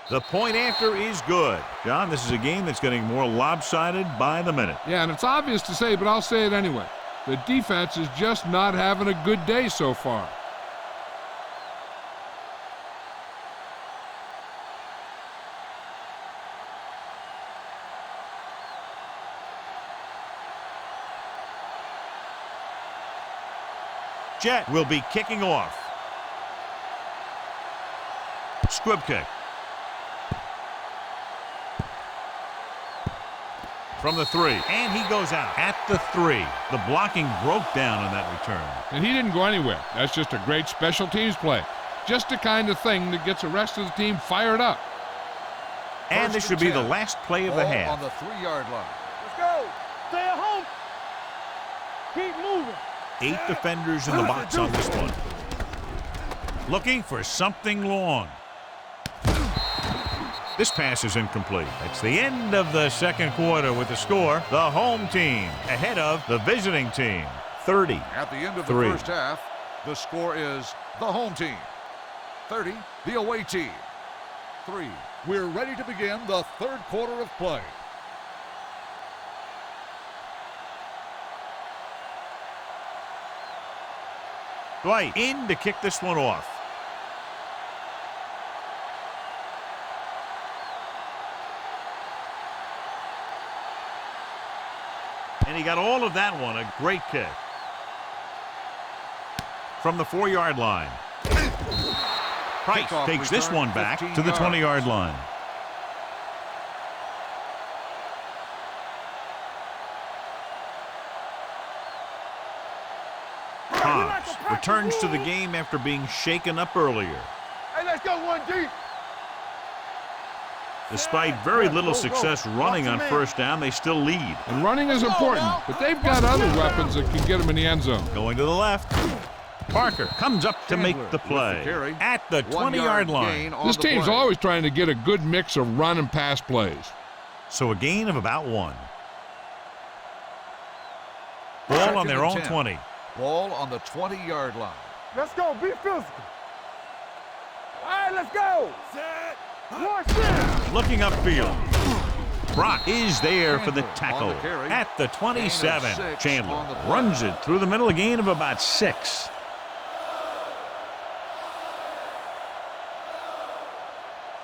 The point after is good. John, this is a game that's getting more lopsided by the minute. Yeah, and it's obvious to say, but I'll say it anyway. The defense is just not having a good day so far. Jet will be kicking off. Squib kick. From the 3, and he goes out at the 3. The blocking broke down on that return. And he didn't go anywhere. That's just a great special teams play. Just the kind of thing that gets the rest of the team fired up. And this should be the last play of the half. On the 3-yard line. Let's go. Stay at home. Keep moving. 8 defenders in the box on this one. Looking for something long. This pass is incomplete. It's the end of the second quarter with the score. The home team ahead of the visiting team. 30. At the end of the first half, the score is the home team 30, the away team 3. We're ready to begin the third quarter of play. Dwight in to kick this one off. And he got all of that one. A great kick. From the 4-yard line. Price takes this one back to the 20-yard line. Hobbs returns to the game after being shaken up earlier. Hey, let's go 1G. Despite very little success running on first down, they still lead. And running is important, but they've got other weapons that can get them in the end zone. Going to the left. Parker comes up to make the play at the 20-yard line. This team's always trying to get a good mix of run and pass plays. So a gain of about 1. Ball on their own 20. Ball on the 20-yard line. Let's go. Be physical. All right, let's go. One set. Looking upfield. Brock is there for the tackle at the 27. Chandler runs it through the middle, a gain of about 6.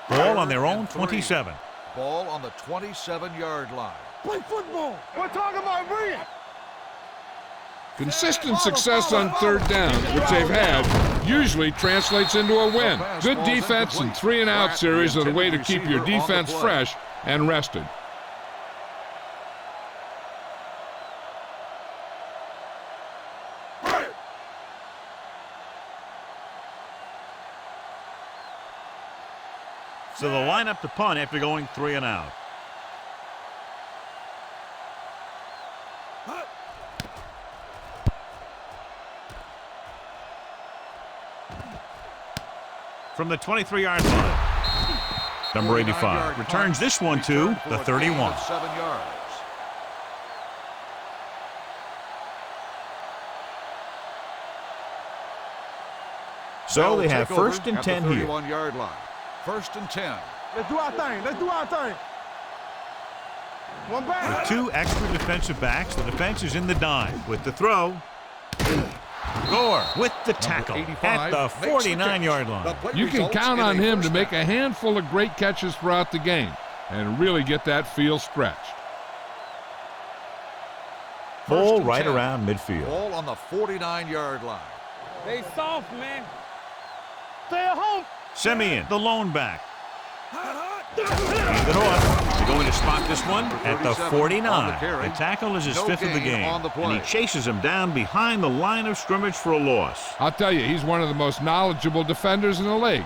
Ball on their own 27. Ball on the 27-yard line. Play football. We're talking about brilliant. Consistent success on third down, which they've had, usually translates into a win. Good defense and 3-and-out series are the way to keep your defense fresh and rested. So they'll line up to punt after going 3-and-out. From the 23-yard line. Number 85 returns this one to the 31. 7 yards. So they have first and 10 here. 31-yard line. First and 10. Let's do our thing. Let's do our thing. One back. With 2 extra defensive backs, the defense is in the dime. With the throw, Gore with the tackle at the 49-yard line. You can count on him to make a handful of great catches throughout the game and really get that field stretched. Ball right around midfield. Ball on the 49-yard line. They soft, man. Stay at home. Simeon, the lone back. Hand it off. They're going to spot this one at the 49. The tackle is his 5th of the game, and he chases him down behind the line of scrimmage for a loss. I'll tell you, he's one of the most knowledgeable defenders in the league.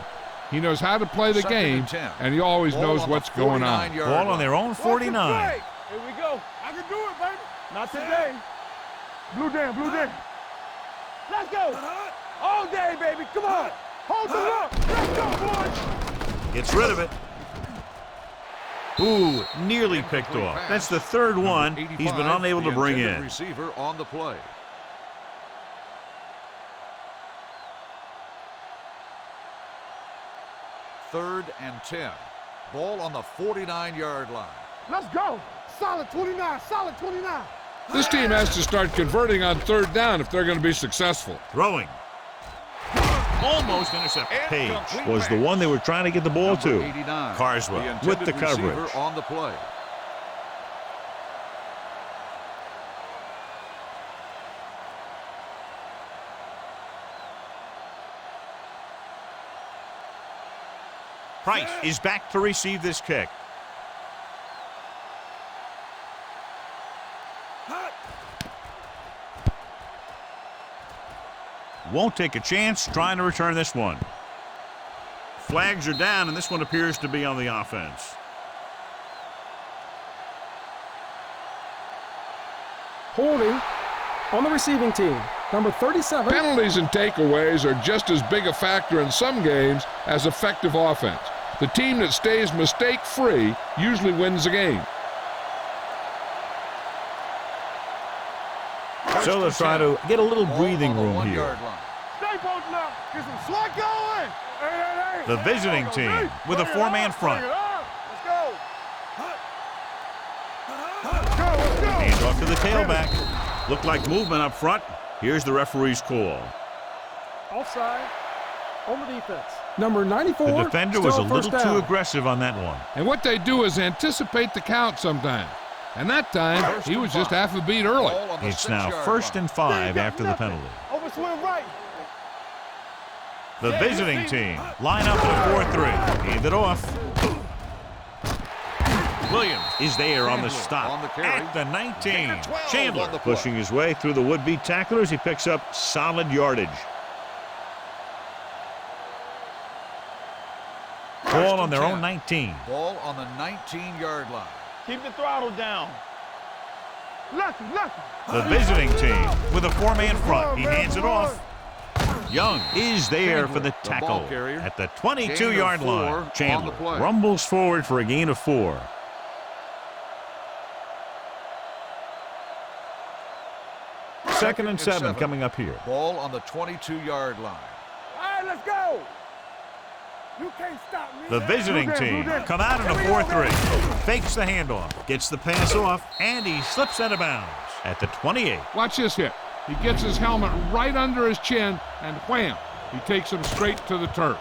He knows how to play the game, and he always knows what's going on. Ball on their own 49. Here we go. I can do it, baby. Not today. Blue down, blue down. Let's go. All day, baby. Come on. Hold the look. Let's go, boys. Gets rid of it. Ooh, nearly picked off. That's the 3rd one he's been unable to bring in. Receiver on the play. Third and 10. Ball on the 49-yard line. Let's go. Solid 29. Solid 29. This team has to start converting on third down if they're going to be successful. Throwing. Almost intercepted. Page was the one they were trying to get the ball to. Carswell with the coverage. On the play. Price is back to receive this kick. Won't take a chance trying to return this one. Flags are down, and this one appears to be on the offense. Holding on the receiving team. Number 37. Penalties and takeaways are just as big a factor in some games as effective offense. The team that stays mistake-free usually wins the game. So they'll try to get a little breathing room here. Stay posted up. Get some slot going. The visiting team with a four-man front. Let's go. Hand off to the tailback. Looked like movement up front. Here's the referee's call. Offside on the defense. Number 94. The defender was a little too aggressive on that one. And what they do is anticipate the count sometimes. And that time, he was just half a beat early. It's now 1st and 5 after the penalty. Over swing right. The visiting team line up in a 4-3. Hand it off. Williams is there on the stop at the 19. Chandler pushing his way through the would-be tacklers. He picks up solid yardage. Ball on their own 19. Ball on the 19-yard line. Keep the throttle down. Lucky. The visiting team with a four-man front. He hands it off. Young is there for the tackle at the 22-yard line. Chandler rumbles forward for a gain of 4. Second and 7 coming up here. Ball on the 22-yard line. All right, let's go. You can't stop me. The visiting team come out in a 4-3. Fakes the handoff. Gets the pass off. And he slips out of bounds at the 28. Watch this hit. He gets his helmet right under his chin, and wham, he takes him straight to the turf.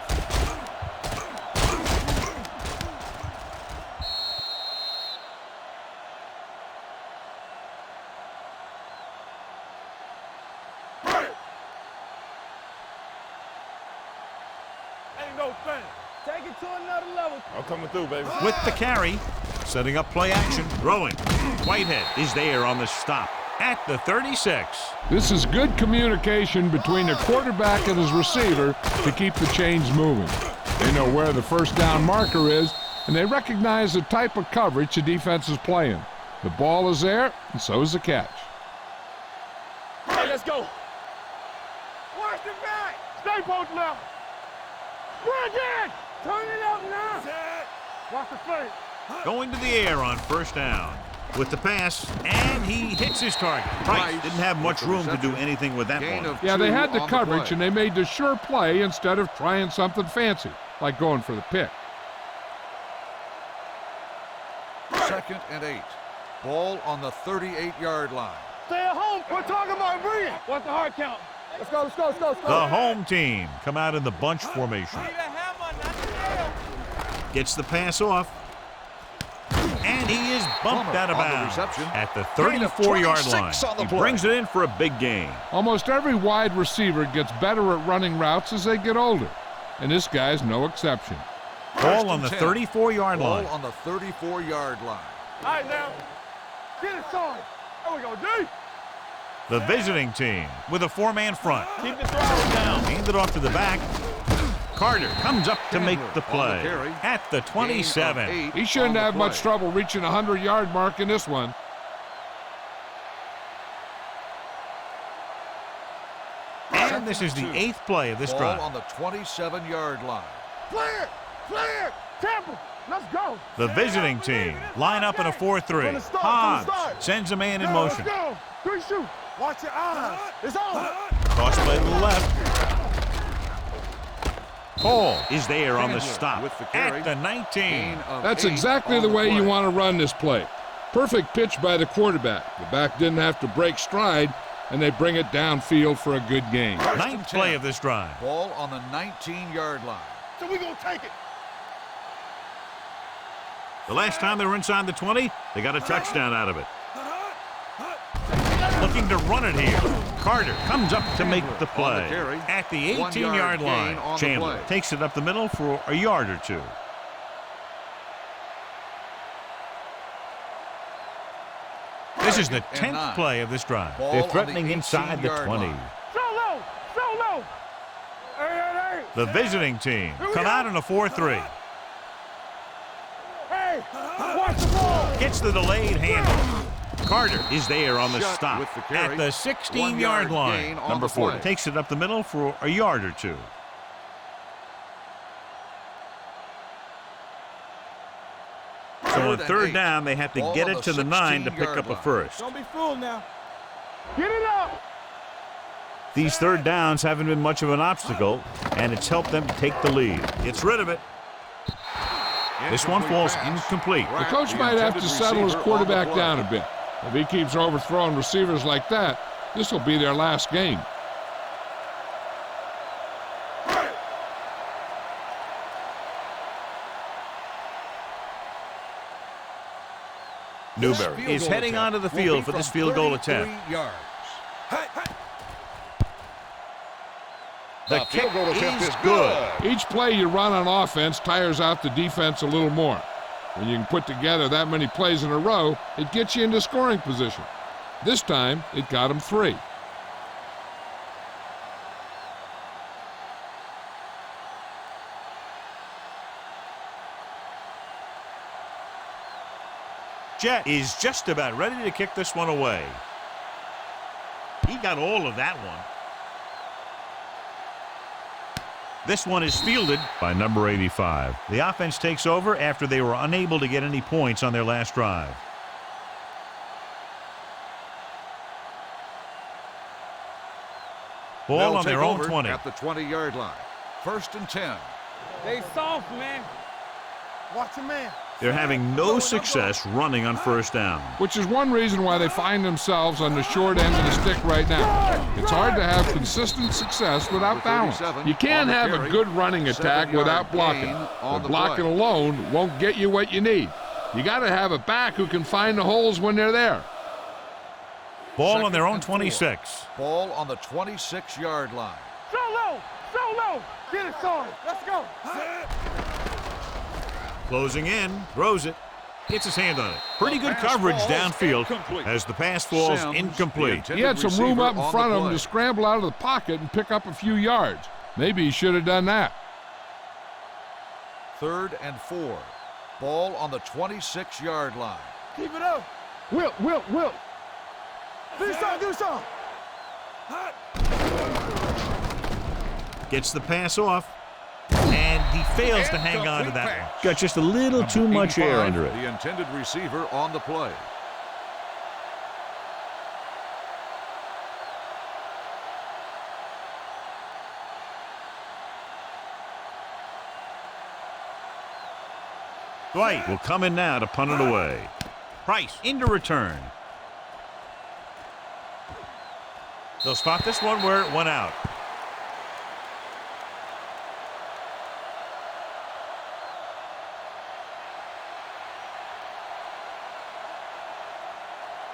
Ain't no thing. Take it to another level. I'm coming through, baby. With the carry, setting up play action, throwing. Whitehead is there on the stop at the 36. This is good communication between the quarterback and his receiver to keep the chains moving. They know where the first down marker is, and they recognize the type of coverage the defense is playing. The ball is there, and so is the catch. Hey, let's go. Watch the back. Stay posted up. Bring it. Turn it up now. Watch the fake. Going to the air on first down. With the pass, and he hits his target. Price didn't have much room to do anything with that one. Yeah, they had the coverage, and they made the sure play instead of trying something fancy, like going for the pick. 2nd and 8. Ball on the 38-yard line. Stay at home. We're talking about bringing. What's the hard count? Let's go. The home team come out in the bunch formation. Gets the pass off. And he is bumped out of bounds at the 34-yard line. He brings it in for a big gain. Almost every wide receiver gets better at running routes as they get older, and this guy's no exception. Ball on the 34-yard line. Ball on the 34-yard line. All right, now. Get it started. There we go, D. The visiting team with a four-man front. Keep the throttle down. Hand it off to the back. Carter comes up to make the play at the 27. He shouldn't have much trouble reaching the 100-yard mark in this one. And this is the 8th play of this drive. Ball on the 27-yard line. Clear. Temple. Let's go. The visiting team line up in a 4-3. Hobbs sends a man in motion. Let's go. 3 shoot. Watch your eyes. It's on. Cross play to the left. Cole is there on the stop at the 19. That's exactly the way you want to run this play. Perfect pitch by the quarterback. The back didn't have to break stride, and they bring it downfield for a good gain. 9th play of this drive. Ball on the 19-yard line. So we're going to take it. The last time they were inside the 20, they got a touchdown out of it. Looking to run it here. Carter comes up to make the play at the 18-yard line. Chandler takes it up the middle for a yard or 2. This is the 10th play of this drive. They're threatening inside the 20. Solo! Solo! Hey! The visiting team come out in a 4-3. Hey! Watch the ball! Gets the delayed handle. Carter is there on the Shut stop with the carry. at the 16-yard line. Number 40 takes it up the middle for a yard or two. So on third down, they have to get it to the 9 to pick up a first. Don't be fooled now. Get it up! These third downs haven't been much of an obstacle, and it's helped them take the lead. Gets rid of it. This one falls incomplete. The coach might have to settle his quarterback down a bit. If he keeps overthrowing receivers like that, this will be their last game. Newberry is heading onto the field for this field goal attempt. The kick is good. Each play you run on offense tires out the defense a little more. When you can put together that many plays in a row, it gets you into scoring position. This time, it got him 3. Jet is just about ready to kick this one away. He got all of that one. This one is fielded by number 85. The offense takes over after they were unable to get any points on their last drive. Ball on their own 20. At the 20-yard line. 1st and 10. They soft, man. Watch your man. They're having no success running on first down. Which is one reason why they find themselves on the short end of the stick right now. It's hard to have consistent success without balance. You can't have a good running attack without blocking. But blocking alone won't get you what you need. You got to have a back who can find the holes when they're there. Ball on their own 26. Ball on the 26-yard line. Solo! Solo! Get it, son. Let's go. Closing in, throws it, gets his hand on it. Pretty good coverage downfield as the pass falls incomplete. He had some room up in front of him to scramble out of the pocket and pick up a few yards. Maybe he should have done that. 3rd and 4. Ball on the 26-yard line. Keep it up. Wilt. Do something. Gets the pass off. And he fails to hang on to that one. Got just a little too much air under it. The intended receiver on the play. Dwight will come in now to punt it away. Price into return. They'll spot this one where it went out.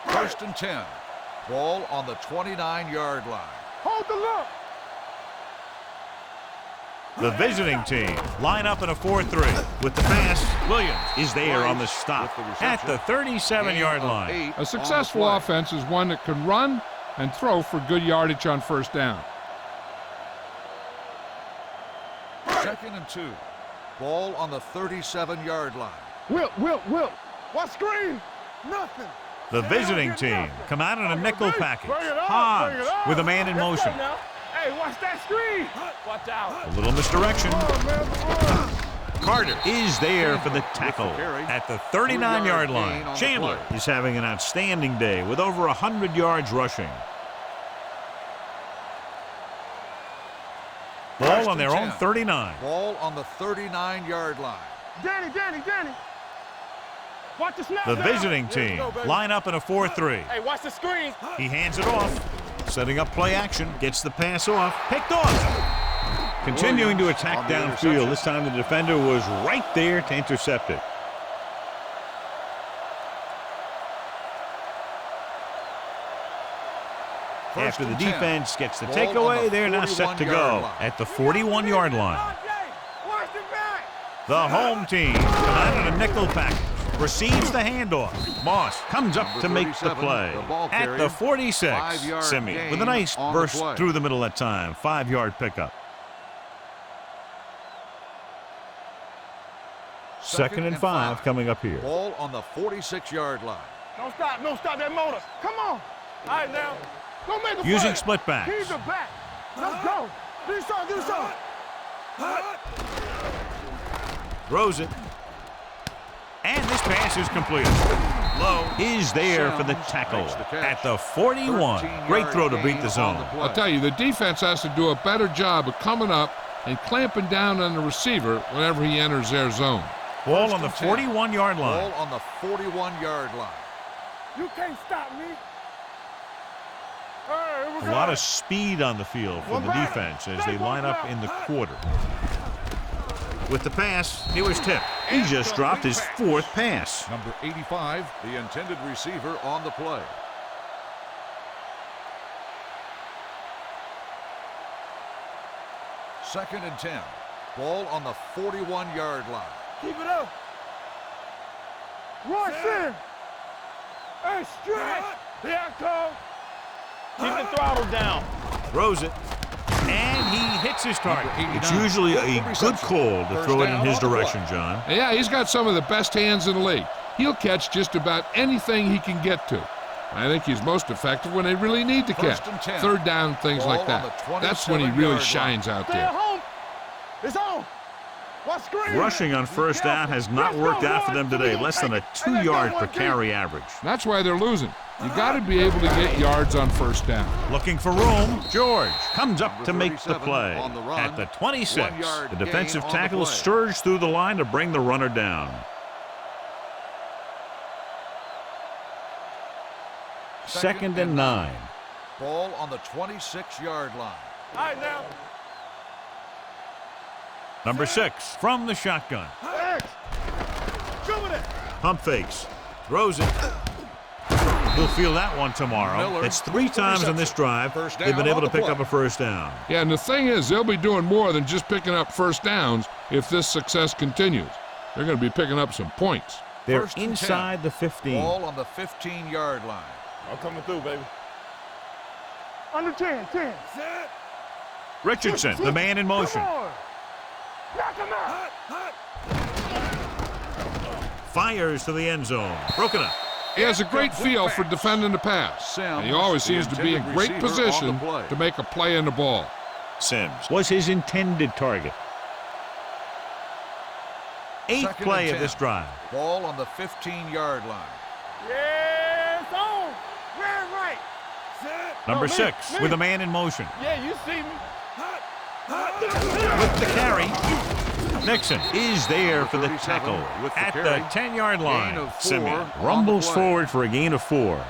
First and 10. Ball on the 29-yard line. Hold the look. The visiting team line up in a 4-3. With the pass, Williams is there on the stop at the 37-yard line. A successful offense is one that can run and throw for good yardage on first down. 2nd and 2. Ball on the 37-yard line. Wilt. What screen? Nothing. The visiting team come out in a nickel package. Bring it up, Hobbs with a man in motion. Hey, watch that screen. Watch out. A little misdirection. Carter is there for the tackle at the 39-yard line. Chandler is having an outstanding day with over 100 yards rushing. Ball on their own 39. Ball on the 39-yard line. Danny. Watch the snap. The visiting team line up in a 4-3. Hey, watch the screen. He hands it off. Setting up play action. Gets the pass off. Picked off. Continuing to attack downfield. This time the defender was right there to intercept it. After the defense gets the takeaway, they're now set to go at the 41-yard line. The home team come out in a nickel package. receives the handoff. Moss comes up to make the play. At the 46, Simeon with a nice burst through the middle that time. 5-yard pickup. Second and 5 coming up here. Ball on the 46-yard line. Don't stop that motor. Come on. All right, now. Don't make a play. Using split backs. Keep the back. Let's go. Do something. Throws it. And this pass is completed. Low is there for the tackle at the 41. Great throw to beat the zone. I'll tell you, the defense has to do a better job of coming up and clamping down on the receiver whenever he enters their zone. Ball on the 41-yard line. Ball on the 41-yard line. You can't stop me. A lot of speed on the field from the defense as they line up in the quarter. With the pass, it was tipped. He just dropped his 4th pass. Number 85, the intended receiver on the play. Second and 10. Ball on the 41-yard line. Keep it up. Rush in. Hey, stretch. Here I come. Keep the throttle down. Throws it. And he hits his target. It's usually a good call to throw it in his direction, John. Yeah, he's got some of the best hands in the league. He'll catch just about anything he can get to. I think he's most effective when they really need to catch. 3rd down, things like that. That's when he really shines out there. It's on. Rushing on first down has not worked out for them today. Less than a 2-yard per carry average. That's why they're losing. You got to be able to get yards on first down. Looking for room. George comes up to make the play. At the 26, the defensive tackle surged through the line to bring the runner down. Second and 9. Ball on the 26-yard line. All right, now. Number 6 from the shotgun. Pump fakes. Throws it. He'll feel that one tomorrow. That's 3 times on this drive they've been able to pick up a first down. Yeah, and the thing is, they'll be doing more than just picking up first downs if this success continues. They're going to be picking up some points. They're inside the 15. Ball on the 15-yard line. I'm coming through, baby. Under 10. Richardson, the man in motion. Knock him out. Fires to the end zone. Broken up. He has a great feel for defending the pass. And he always seems to be in great position to make a play in the ball. Sims was his intended target. 8th play of this drive. Ball on the 15-yard line. Yeah, it's on. Red right. Number 6 with a man in motion. Yeah, you see me. With the carry, Nixon is there for the tackle at the 10-yard line. Simeon rumbles forward for a gain of 4.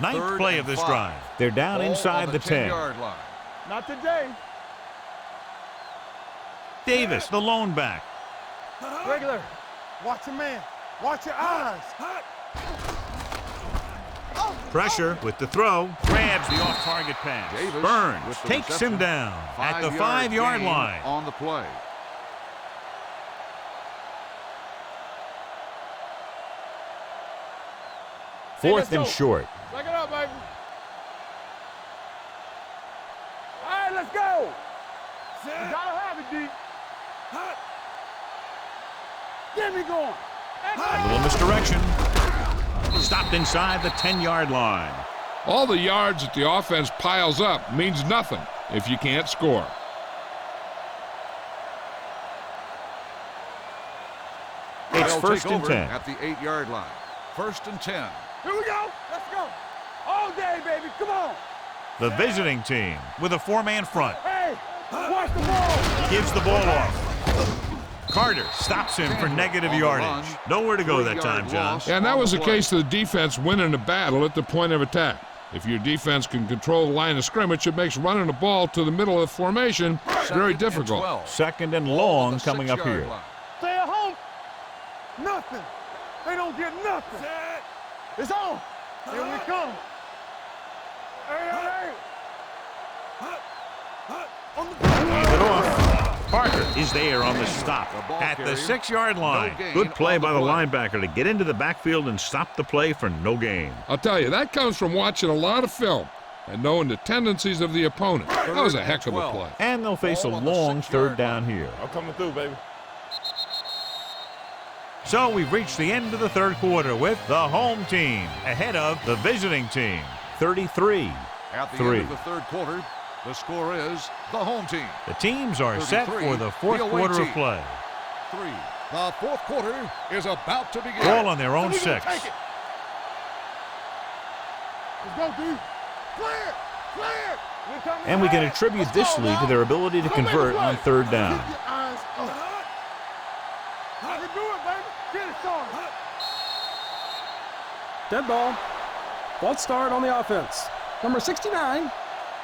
Ninth play of this drive. They're down inside the 10. Not today. Davis, the lone back. Regular. Watch your man. Watch your eyes. Pressure with the throw. Grabs the off-target pass. Davis Burns takes him down at the 5-yard line. On the play. Fourth and short. Back it up, baby. All right, let's go. You gotta have it, D. Get me going. A little misdirection. Stopped inside the 10-yard line. All the yards that the offense piles up means nothing if you can't score. It's first and 10. At the 8-yard line. First and 10. Here we go. Let's go. All day, baby. Come on. The visiting team with a 4-man front. Hey, watch the ball. Gives the ball off. Carter stops him for negative yardage. Nowhere to go that time, John. And that was the case of the defense winning the battle at the point of attack. If your defense can control the line of scrimmage, it makes running the ball to the middle of the formation very difficult. Second and long coming up here. Stay at home. Nothing. They don't get nothing. It's on. Here we come. Hey. Hands it off. Parker is there on the stop at the 6-yard line. Good play by the linebacker to get into the backfield and stop the play for no gain. I'll tell you, that comes from watching a lot of film and knowing the tendencies of the opponent. That was a heck of a play. And they'll face a long 3rd down here. I'm coming through, baby. So we've reached the end of the 3rd quarter with the home team ahead of the visiting team, 33-3. At the end of the 3rd quarter, the score is the home team. The teams are set for the 4th quarter of play. 3. The 4th quarter is about to begin. Ball on their own 6. Let's go, dude. Clear! Clear! And we can attribute this lead to their ability to convert on 3rd down. I can do it, baby. Get it started. Dead ball. False start on the offense. Number 69.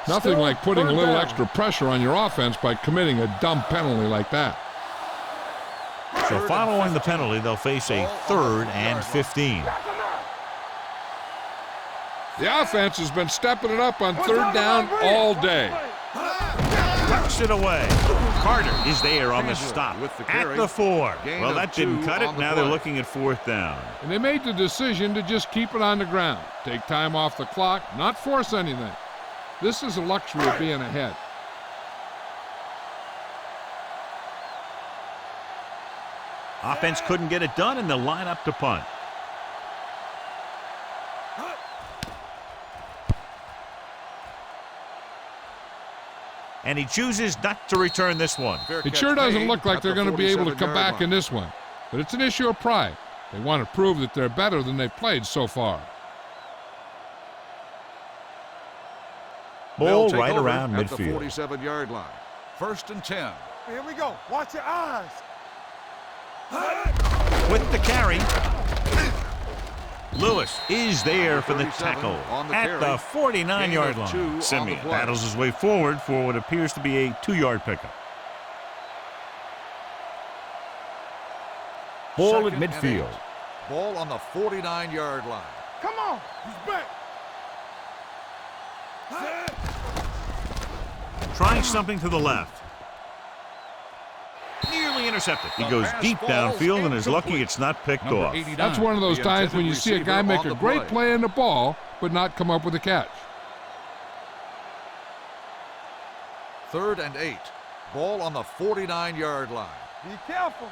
Nothing Still like putting a 3rd little down. extra pressure on your offense by committing a dumb penalty like that. So following the penalty, they'll face a 3rd and 15. The offense has been stepping it up on 3rd down all day. Tucks it away. Carter is there on the stop at the 4. Well, that didn't cut it. Now they're looking at 4th down. And they made the decision to just keep it on the ground. Take time off the clock, not force anything. This is a luxury of being ahead. Offense couldn't get it done, and they'll line up to punt. And he chooses not to return this one. It sure doesn't look like they're going to be able to come back in this one. But it's an issue of pride. They want to prove that they're better than they've played so far. Ball right around at midfield. The 47-yard line. 1st and 10. Here we go. Watch your eyes. With the carry. Lewis is there for the tackle at the 49-yard line. Simeon battles his way forward for what appears to be a 2-yard pickup. Ball at midfield. Ball on the 49-yard line. Come on. He's back. Trying something to the left. Nearly intercepted. He goes deep downfield and is lucky it's not picked off. That's one of those times when you see a guy make a great play in the ball, but not come up with a catch. 3rd and 8. Ball on the 49-yard line. Be careful.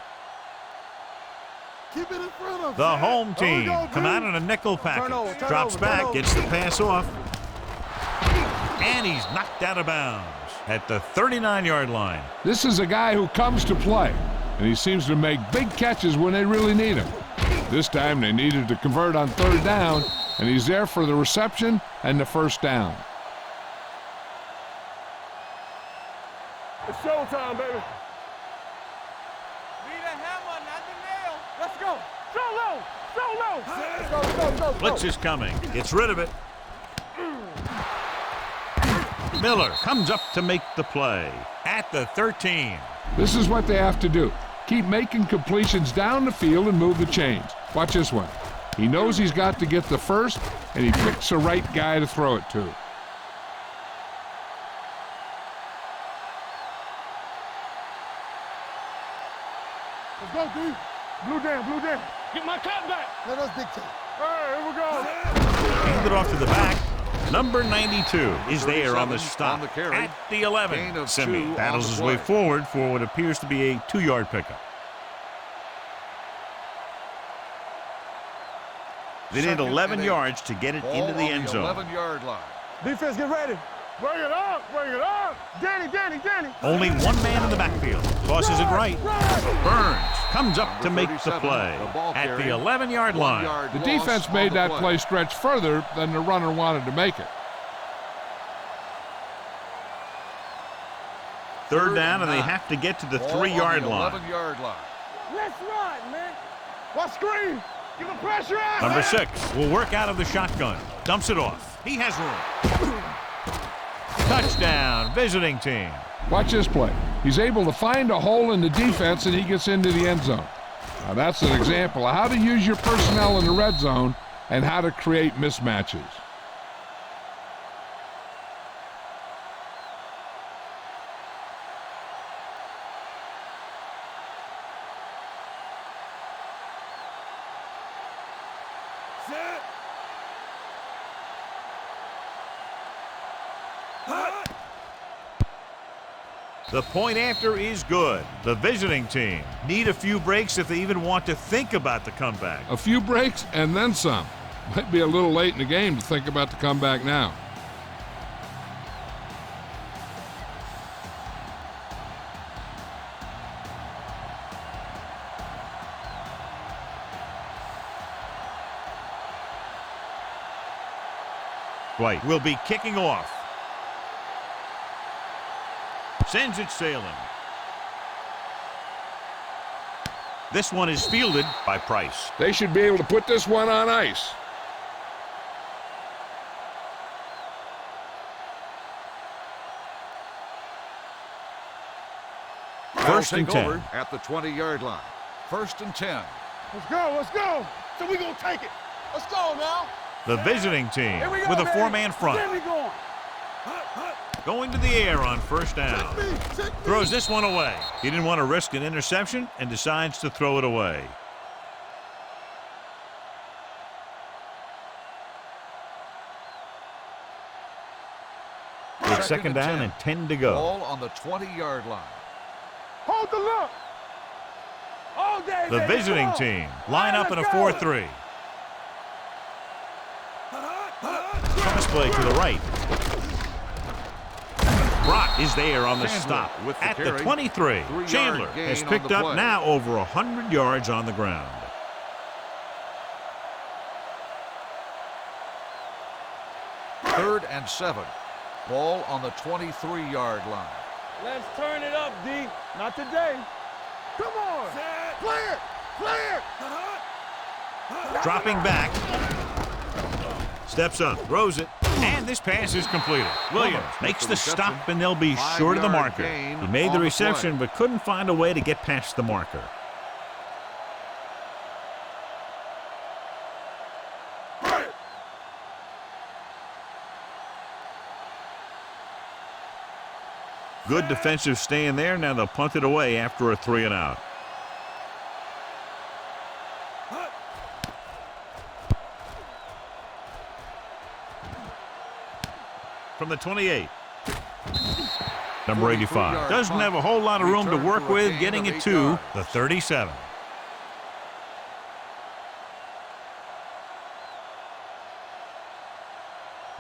Keep it in front of The home team come out in a nickel package. Drops back, gets the pass off. And he's knocked out of bounds at the 39-yard line. This is a guy who comes to play, and he seems to make big catches when they really need him. This time they needed to convert on 3rd down, and he's there for the reception and the 1st down. It's showtime, baby. Be the hammer, not the nail. Let's go. Solo. Solo. Go. Blitz is coming. Gets rid of it. Miller comes up to make the play at the 13. This is what they have to do. Keep making completions down the field and move the chains. Watch this one. He knows he's got to get the 1st, and he picks the right guy to throw it to. Let's go, dude. Blue down. Get my cut back. Let us dictate. All right, here we go. Hand it off to the back. Number 92 is there on the stop at the 11. Simeon battles his way forward for what appears to be a 2-yard pickup. They need 11 yards to get it into the end zone. 11-yard line. Defense, get ready. Bring it up. Danny. Only one man in the backfield. Tosses it right. Burns comes up to make the play at the 11-yard line. The defense made that play stretch further than the runner wanted to make it. 3rd down, and they have to get to the 3-yard line. 11-yard line. Let's run, man. What screen? Give the pressure out. Number 6 will work out of the shotgun. Dumps it off. He has room. Touchdown, visiting team. Watch this play. He's able to find a hole in the defense, and he gets into the end zone. Now that's an example of how to use your personnel in the red zone and how to create mismatches. Set. The point after is good. The visiting team need a few breaks if they even want to think about the comeback. A few breaks and then some. Might be a little late in the game to think about the comeback now. White will be kicking off. Sends it sailing. This one is fielded by Price. They should be able to put this one on ice. First and 10. Over at the 20-yard line. First and 10. Let's go, let's go. So we gonna take it. Let's go now. The visiting team Here we go, with a baby. four-man front. Get me going. Going to the air on first down. Throws this one away. He didn't want to risk an interception and decides to throw it away. It's second down and 10 to go. Ball on the 20-yard line. Hold the look. All day, The baby. visiting Come on. team line up in a 4-3. Pass play to the right. Brock is there on the stop with the at the carry. 23. 3-yard Chandler gain has on picked the up play. now over 100 yards on the ground. Third and 7. Ball on the 23-yard line. Let's turn it up, D. Not today. Come on. Clear. Clear. Dropping back. Steps up, throws it, and this pass is completed. Williams makes the stop, and they'll be short of the marker. He made the reception, but couldn't find a way to get past the marker. Good defensive stand there. Now they'll punt it away after a 3-and-out. From the 28. Number 85. Doesn't have a whole lot of room to work with, getting it to the 37.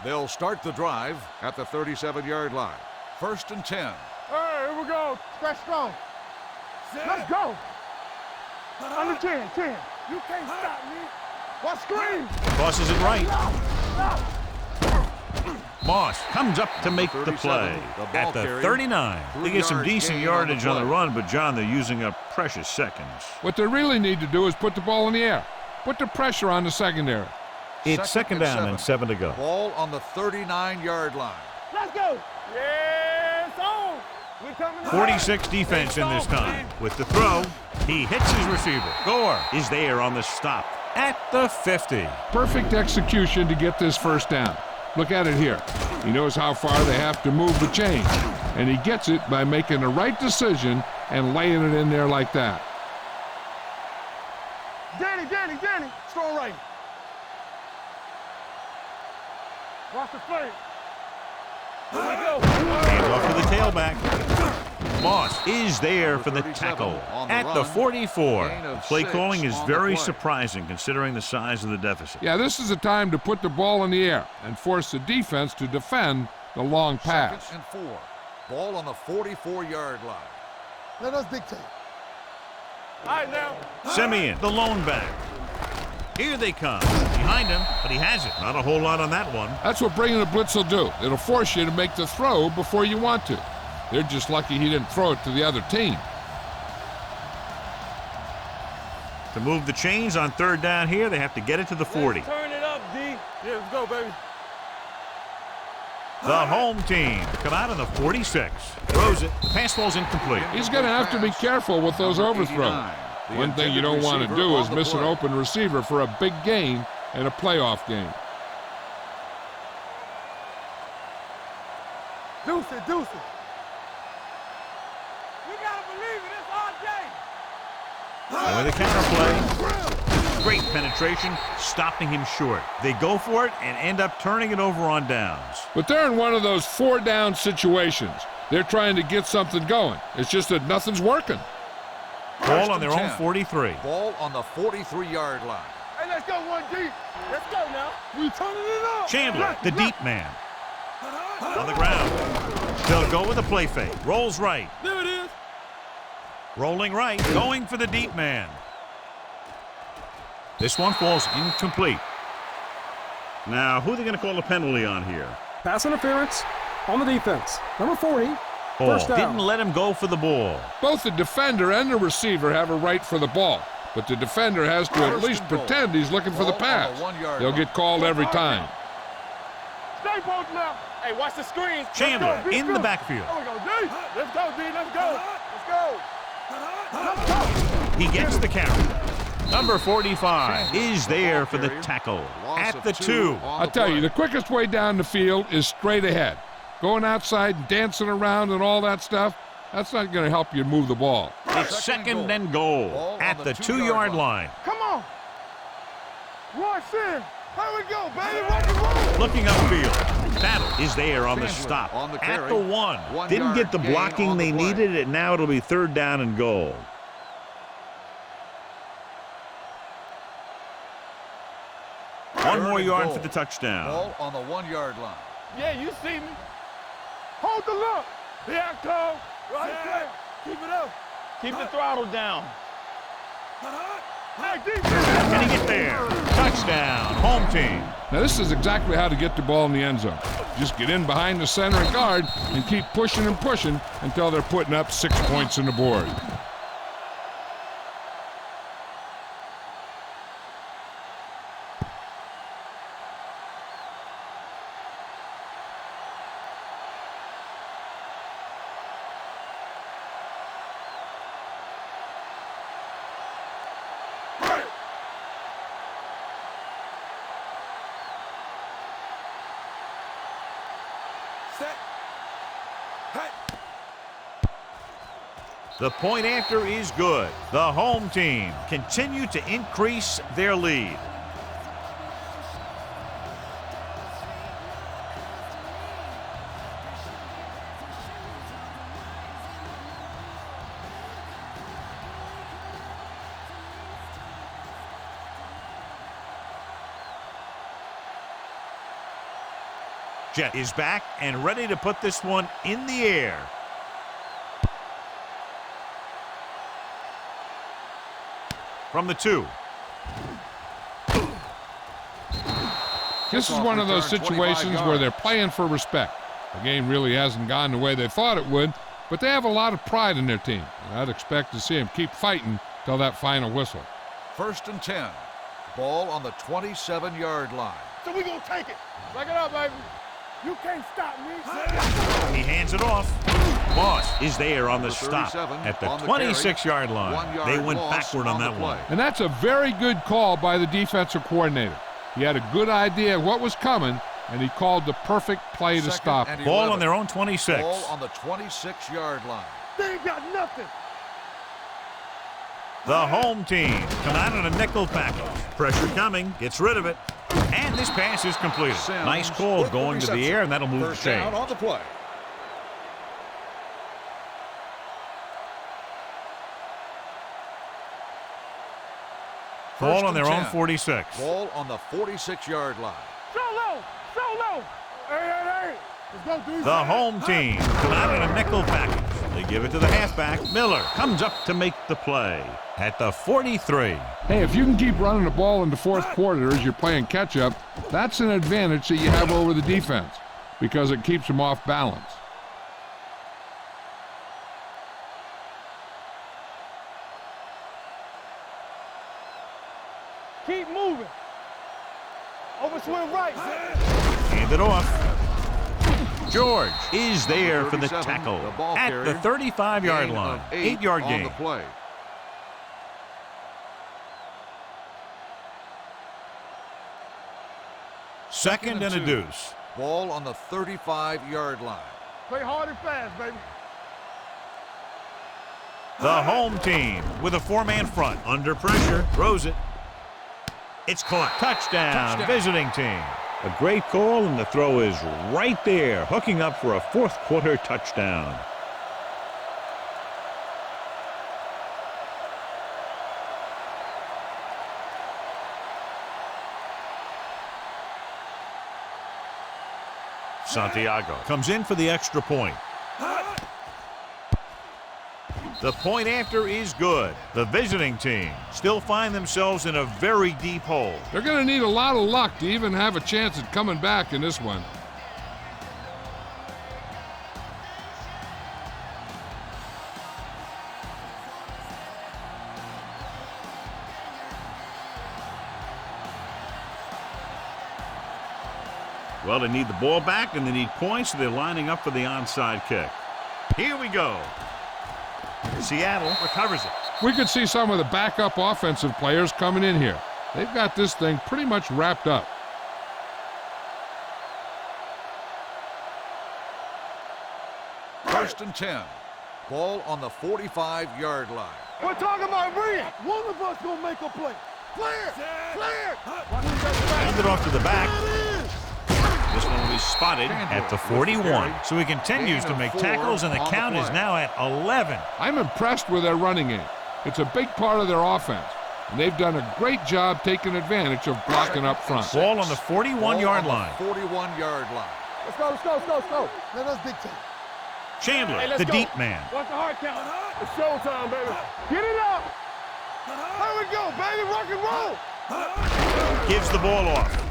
They'll start the drive at the 37-yard line. First and 10. All right, here we go. Stretch strong. Let's go. Under 10, 10. You can't stop me. What screen? Tosses it right. Moss comes up to make the 37, play the ball at the carrier. 39. They get some 3-yard decent gain on the yardage on the play. run, but, John, they're using up precious seconds. What they really need to do is put the ball in the air. Put the pressure on the secondary. It's second down and 7 to go. Ball on the 39-yard line. Let's go. Yes, on. We coming. 46 defense in this time. With the throw, he hits his receiver. Gore is there on the stop at the 50. Perfect execution to get this first down. Look at it here. He knows how far they have to move the chains, and he gets it by making the right decision and laying it in there like that. Danny. Strong right. Watch the play. Here we go. Hands off to the tailback. Moss is there for the tackle at the 44. The play calling is very surprising considering the size of the deficit. Yeah, this is a time to put the ball in the air and force the defense to defend the long pass. Second and 4. Ball on the 44-yard line. Let us dictate. All right, now. Simeon, the lone back. Here they come. Behind him, but he has it. Not a whole lot on that one. That's what bringing the blitz will do. It'll force you to make the throw before you want to. They're just lucky he didn't throw it to the other team. To move the chains on third down here, they have to get it to the 40. Let's turn it up, D. Yeah, let's go, baby. The home team come out on the 46. Throws it. Pass ball's incomplete. He's going to have to be careful with those Number overthrows. 89, the One thing you intended don't want to receiver do on is the miss an play. open receiver for a big gain in a playoff game. Deuce it. You gotta believe it. It's RJ. And with a counter play, Great penetration, stopping him short. They go for it and end up turning it over on downs. But they're in one of those 4-down situations. They're trying to get something going. It's just that nothing's working. Ball on their own 43. Ball on the 43-yard line. Hey, let's go one deep. Let's go now. We turning it up. Chandler, the deep man. On the ground. They'll go with a play fake. Rolls right. There it is. Rolling right, going for the deep man. This one falls incomplete. Now, who are they going to call a penalty on here? Pass interference on the defense. Number 40. Ball. First down. Didn't let him go for the ball. Both the defender and the receiver have a right for the ball, but the defender has to at least pretend he's looking for the pass. They'll get called every time. Stay both left. Hey, watch the screen. Chandler in the backfield. There we go, D. Let's go, D. Let's go. Let's go. Let's go. He gets the carry. Number 45 is there for the tackle at the 2. I'll tell you, the quickest way down the field is straight ahead. Going outside and dancing around and all that stuff, that's not going to help you move the ball. It's second and goal at the 2-yard line. Come on. Rush in. Here we go, baby. Rock and roll. Looking upfield. Battle is there on the stop at the 1. Didn't get the blocking they needed, and now it'll be 3rd down and goal. One more yard for the touchdown. Ball on the 1-yard line. Yeah, you see me. Hold the look. Here I come. Right there. Keep it up. Keep the throttle down. Hey, Can he get there? Touchdown, home team. Now, this is exactly how to get the ball in the end zone. Just get in behind the center and guard and keep pushing and pushing until they're putting up 6 points on the board. The point after is good. The home team continue to increase their lead. Jet is back and ready to put this one in the air. From the 2. This is one of those situations where they're playing for respect. The game really hasn't gone the way they thought it would, but they have a lot of pride in their team. And I'd expect to see them keep fighting till that final whistle. 1st and 10. Ball on the 27-yard line. So we gonna take it. Back it up, baby. You can't stop me. He hands it off. Moss is there on the stop at the 26-yard line. They went backward on that one. And that's a very good call by the defensive coordinator. He had a good idea of what was coming, and he called the perfect play to stop it. Ball on their own 26. Ball on the 26-yard line. They ain't got nothing. The home team come out in a nickel package. Pressure coming, gets rid of it. And this pass is completed. Nice call going to the air, and that'll move the chain. First down on the play. Ball on their own 46. Ball on the 46-yard line. So low. So low. Hey. Let's go, The home team come out in a nickel package. They give it to the halfback. Miller comes up to make the play at the 43. Hey, if you can keep running the ball in the 4th quarter as you're playing catch-up, that's an advantage that you have over the defense because it keeps them off balance. Keep moving. Overswing right. Hand it off. George is there for the tackle at the 35-yard line. 8-yard gain. The play. Second and a deuce. Ball on the 35-yard line. Play hard and fast, baby. The home team with a 4-man front. Under pressure, throws it. It's caught. Touchdown, visiting team. A great call, and the throw is right there, hooking up for a fourth quarter touchdown. Santiago comes in for the extra point. The point after is good. The visiting team still find themselves in a very deep hole. They're going to need a lot of luck to even have a chance at coming back in this one. Well, they need the ball back, and they need points, so they're lining up for the onside kick. Here we go. Seattle recovers it. We could see some of the backup offensive players coming in here. They've got this thing pretty much wrapped up. First and 10. Ball on the 45-yard line. We're talking about bringing. One of us gonna make a play. Clear! Clear! Hand it off to the back. This one will be spotted at the 41. So he continues to make tackles, and the count is now at 11. I'm impressed with their running game. It's a big part of their offense, and they've done a great job taking advantage of blocking up front. Ball on the 41-yard line. 41-yard line. Let's go, let's go, let's go, let's go. Let us dictate. Chandler, Hey, the go. deep man. Watch the hard count. It's showtime, baby. Get it up. There we go, baby. Rock and roll. Gives the ball off.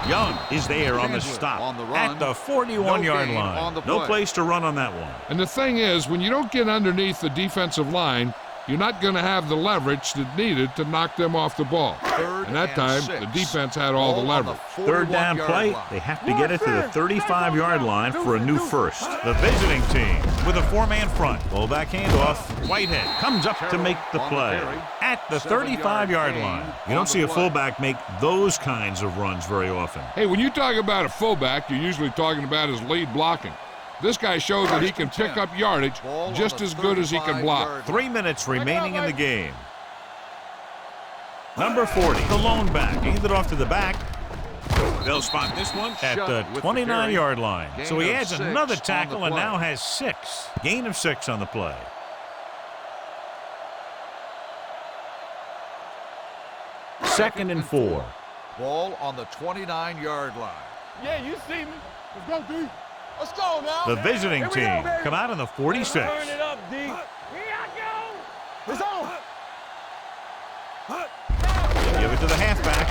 Young is there on the Chandler stop on the run. at the 41-yard No gain on line. the No play. place to run on that one. And the thing is, when you don't get underneath the defensive line, you're not going to have the leverage that's needed to knock them off the ball. Third And that and time, 6. the defense had all the Ball on leverage. Third down 41-yard play, line. they have to get it to the 35-yard line for a new first. The visiting team with a four-man front. Fullback handoff. Whitehead comes up to make the play at the 35-yard line. You don't see a fullback make those kinds of runs very often. Hey, when you talk about a fullback, you're usually talking about his lead blocking. This guy shows that he can pick up yardage just as good as he can block. 3 minutes remaining in the game. Number 40, the lone back. Handed off to the back. They'll spot this one at the 29-yard line. So he adds another tackle and now has 6. Gain of 6 on the play. Second and 4. Ball on the 29-yard line. Yeah, you see me. Let's go, D. Let's go now. The visiting team come out on the 46. Turn it up, D. Here I go. It's on. Give it to the halfback.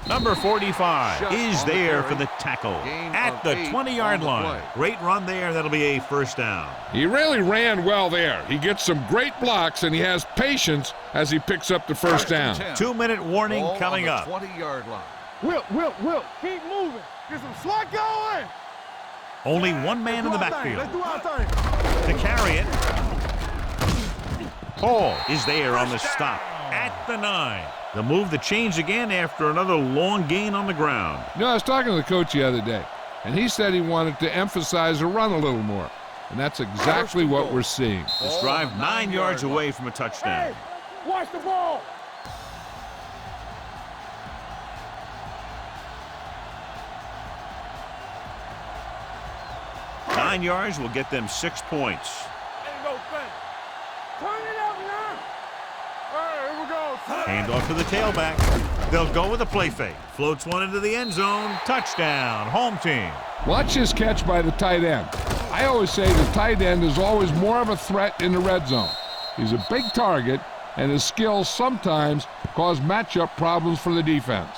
Number 45 is there for the tackle at the 20-yard line. Great run there. That'll be a first down. He really ran well there. He gets some great blocks, and he has patience as he picks up the first down. 2-minute warning Ball coming on the up. 20-yard line. Will. Keep moving. Get some slack going. Only one man in the backfield Let's do our thing. to carry it. Hall is there on the stop at the 9. The move that changed again after another long gain on the ground. You know, I was talking to the coach the other day, and he said he wanted to emphasize the run a little more. And that's exactly what we're seeing. This drive 9 yards away from a touchdown. Hey, watch the ball. Nine yards will get them 6 points. Ain't no thing. Turn it up now. All right, here we go. Hand off to the tailback. They'll go with a play fake. Floats one into the end zone. Touchdown, home team. Watch his catch by the tight end. I always say the tight end is always more of a threat in the red zone. He's a big target, and his skills sometimes cause matchup problems for the defense.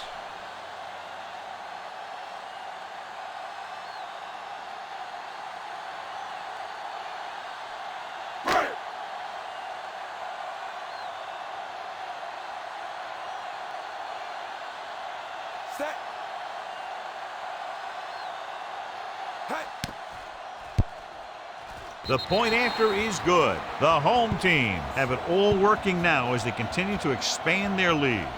Set. Hey. The point after is good. The home team have it all working now as they continue to expand their lead.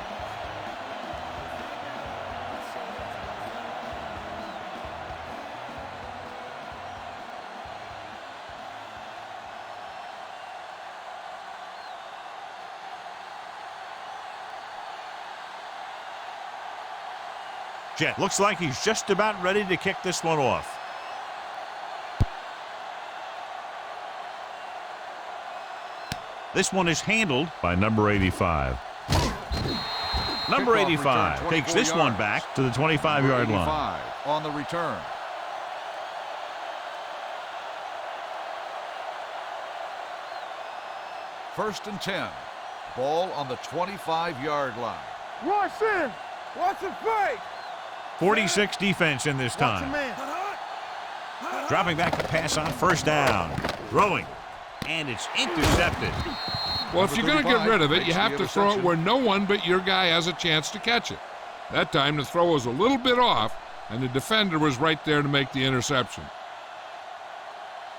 Jet looks like he's just about ready to kick this one off. This one is handled by number 85. Number 85 takes this one back to the 25-yard line. On the return. First and 10. Ball on the 25-yard line. Rush in. Watch it fake. 46 defense in this time. Dropping back to pass on first down. Throwing. And it's intercepted. Well, if you're going to get rid of it, you have to throw it where no one but your guy has a chance to catch it. That time the throw was a little bit off, and the defender was right there to make the interception.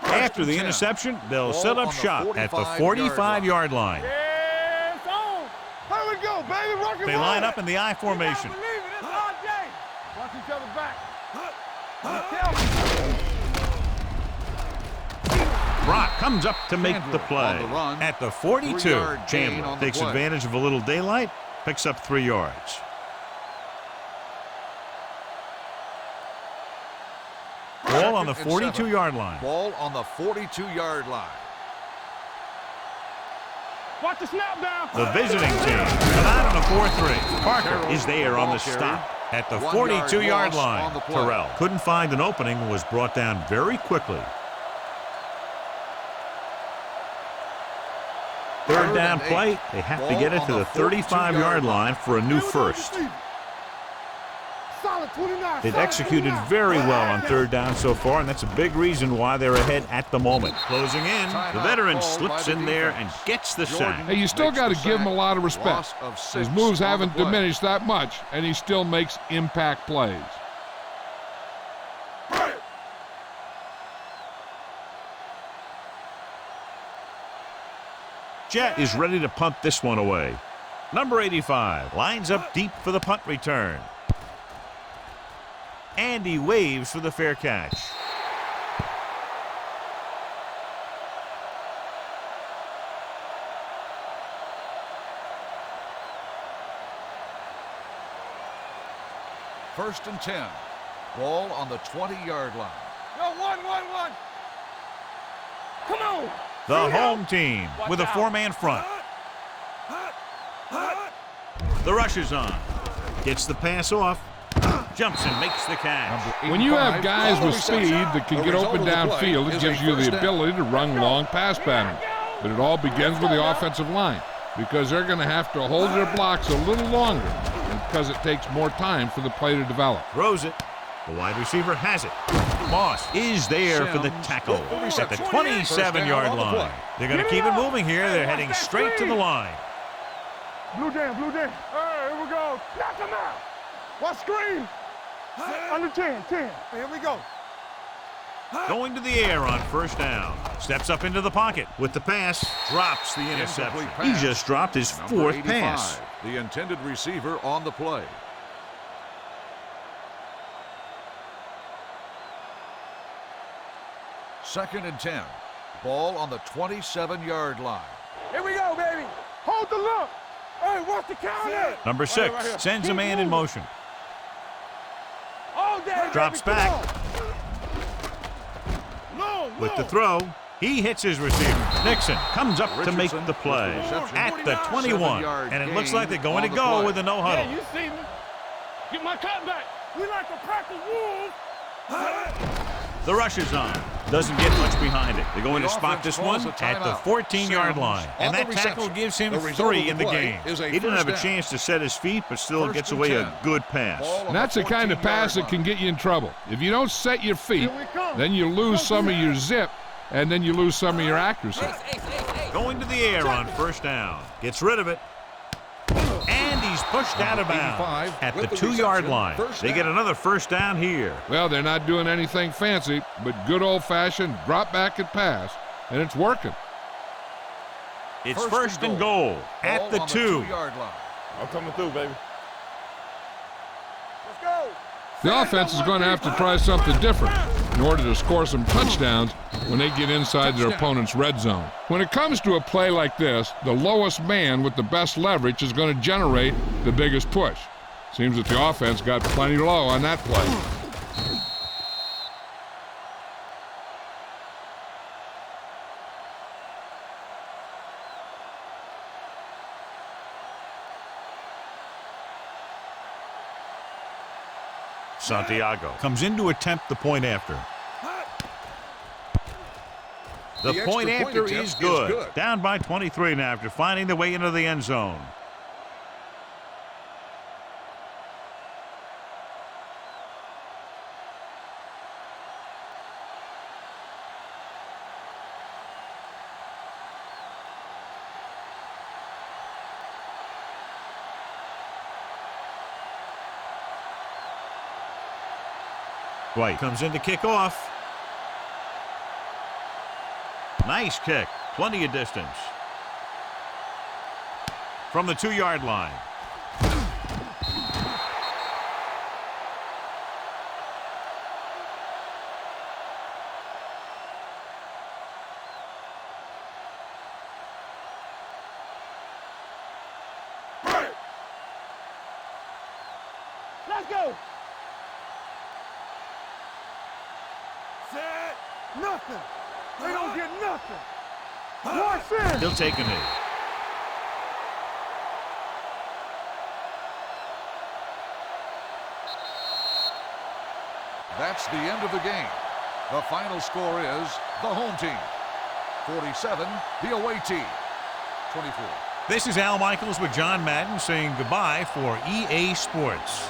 After the interception, they'll set up shop at the 45-yard line. Yeah, it's on. Here we go, baby. Rock and They roll. line up in the I formation. Believe it. It's all day. Watch each other back. Brock comes up to make the play. On the run. At the 42, 3-yard gain Chandler on the takes play. advantage of a little daylight, picks up 3 yards. Ball on the 42-yard line. Ball on the 42-yard line. Watch the snap down. The visiting team come out on a 4-3. Parker is there on the stop at the 42-yard line. Terrell couldn't find an opening and was brought down very quickly. Third down play, they have to get it to the 35-yard line for a new first. Solid 29. They've executed very well on third down so far, and that's a big reason why they're ahead at the moment. Closing in, the veteran slips in there and gets the sack. Hey, you still got to give him a lot of respect. His moves haven't diminished that much, and he still makes impact plays. Jet is ready to punt this one away. Number 85 lines up deep for the punt return. And he waves for the fair catch. First and 10. Ball on the 20-yard line. Yo, one. Come on. The home team with a 4-man front. The rush is on. Gets the pass off. Jumps and makes the catch. When you have guys with speed that can get open downfield, it gives you the ability to run long pass patterns. But it all begins with the offensive line, because they're going to have to hold their blocks a little longer, and because it takes more time for the play to develop. Throws it. The wide receiver has it. Moss is there for the tackle at the 27-yard line. They're going to keep it moving here. They're heading straight to the line. Blue jam. All right, here we go. Knock him out. Watch screen. Under 10. Here we go. Going to the air on first down. Steps up into the pocket with the pass. Drops the interception. He just dropped his 4th pass. The intended receiver on the play. Second and 10. Ball on the 27-yard line. Here we go, baby. Hold the look. Hey, watch the counter. Number 6 right here. sends a Keep man in moving. motion. All day, Drops baby. back. Long. With the throw, he hits his receiver. Nixon comes up to make the play at the 21. And it looks like they're going to go with a no huddle. Yeah, you see me. Get my cut back. We like to pack the wolves. The rush is on. Doesn't get much behind it. They're going to spot this one at the 14-yard line. And that tackle gives him 3 in the game. He didn't have a chance to set his feet, but still gets away a good pass. And that's the kind of pass that can get you in trouble. If you don't set your feet, then you lose some of your zip, and then you lose some of your accuracy. Going to the air on first down. Gets rid of it. And he's pushed out of bounds at the 2-yard line. They get another first down here. Well, they're not doing anything fancy, but good old-fashioned drop back and pass, and it's working. It's first and goal at the 2-yard line. I'm coming through, baby. Let's go. The offense is going to have to try something different in order to score some touchdowns when they get inside their opponent's red zone. When it comes to a play like this, the lowest man with the best leverage is going to generate the biggest push. Seems that the offense got plenty low on that play. Santiago comes in to attempt the point after. The point after is good. Down by 23 now after finding the way into the end zone. White comes in to kick off. Nice kick. Plenty of distance. From the 2-yard line. Let's go. Set. Nothing. They don't get nothing. Watch this. He'll take a knee. That's the end of the game. The final score is the home team 47, the away team 24. This is Al Michaels with John Madden saying goodbye for EA Sports.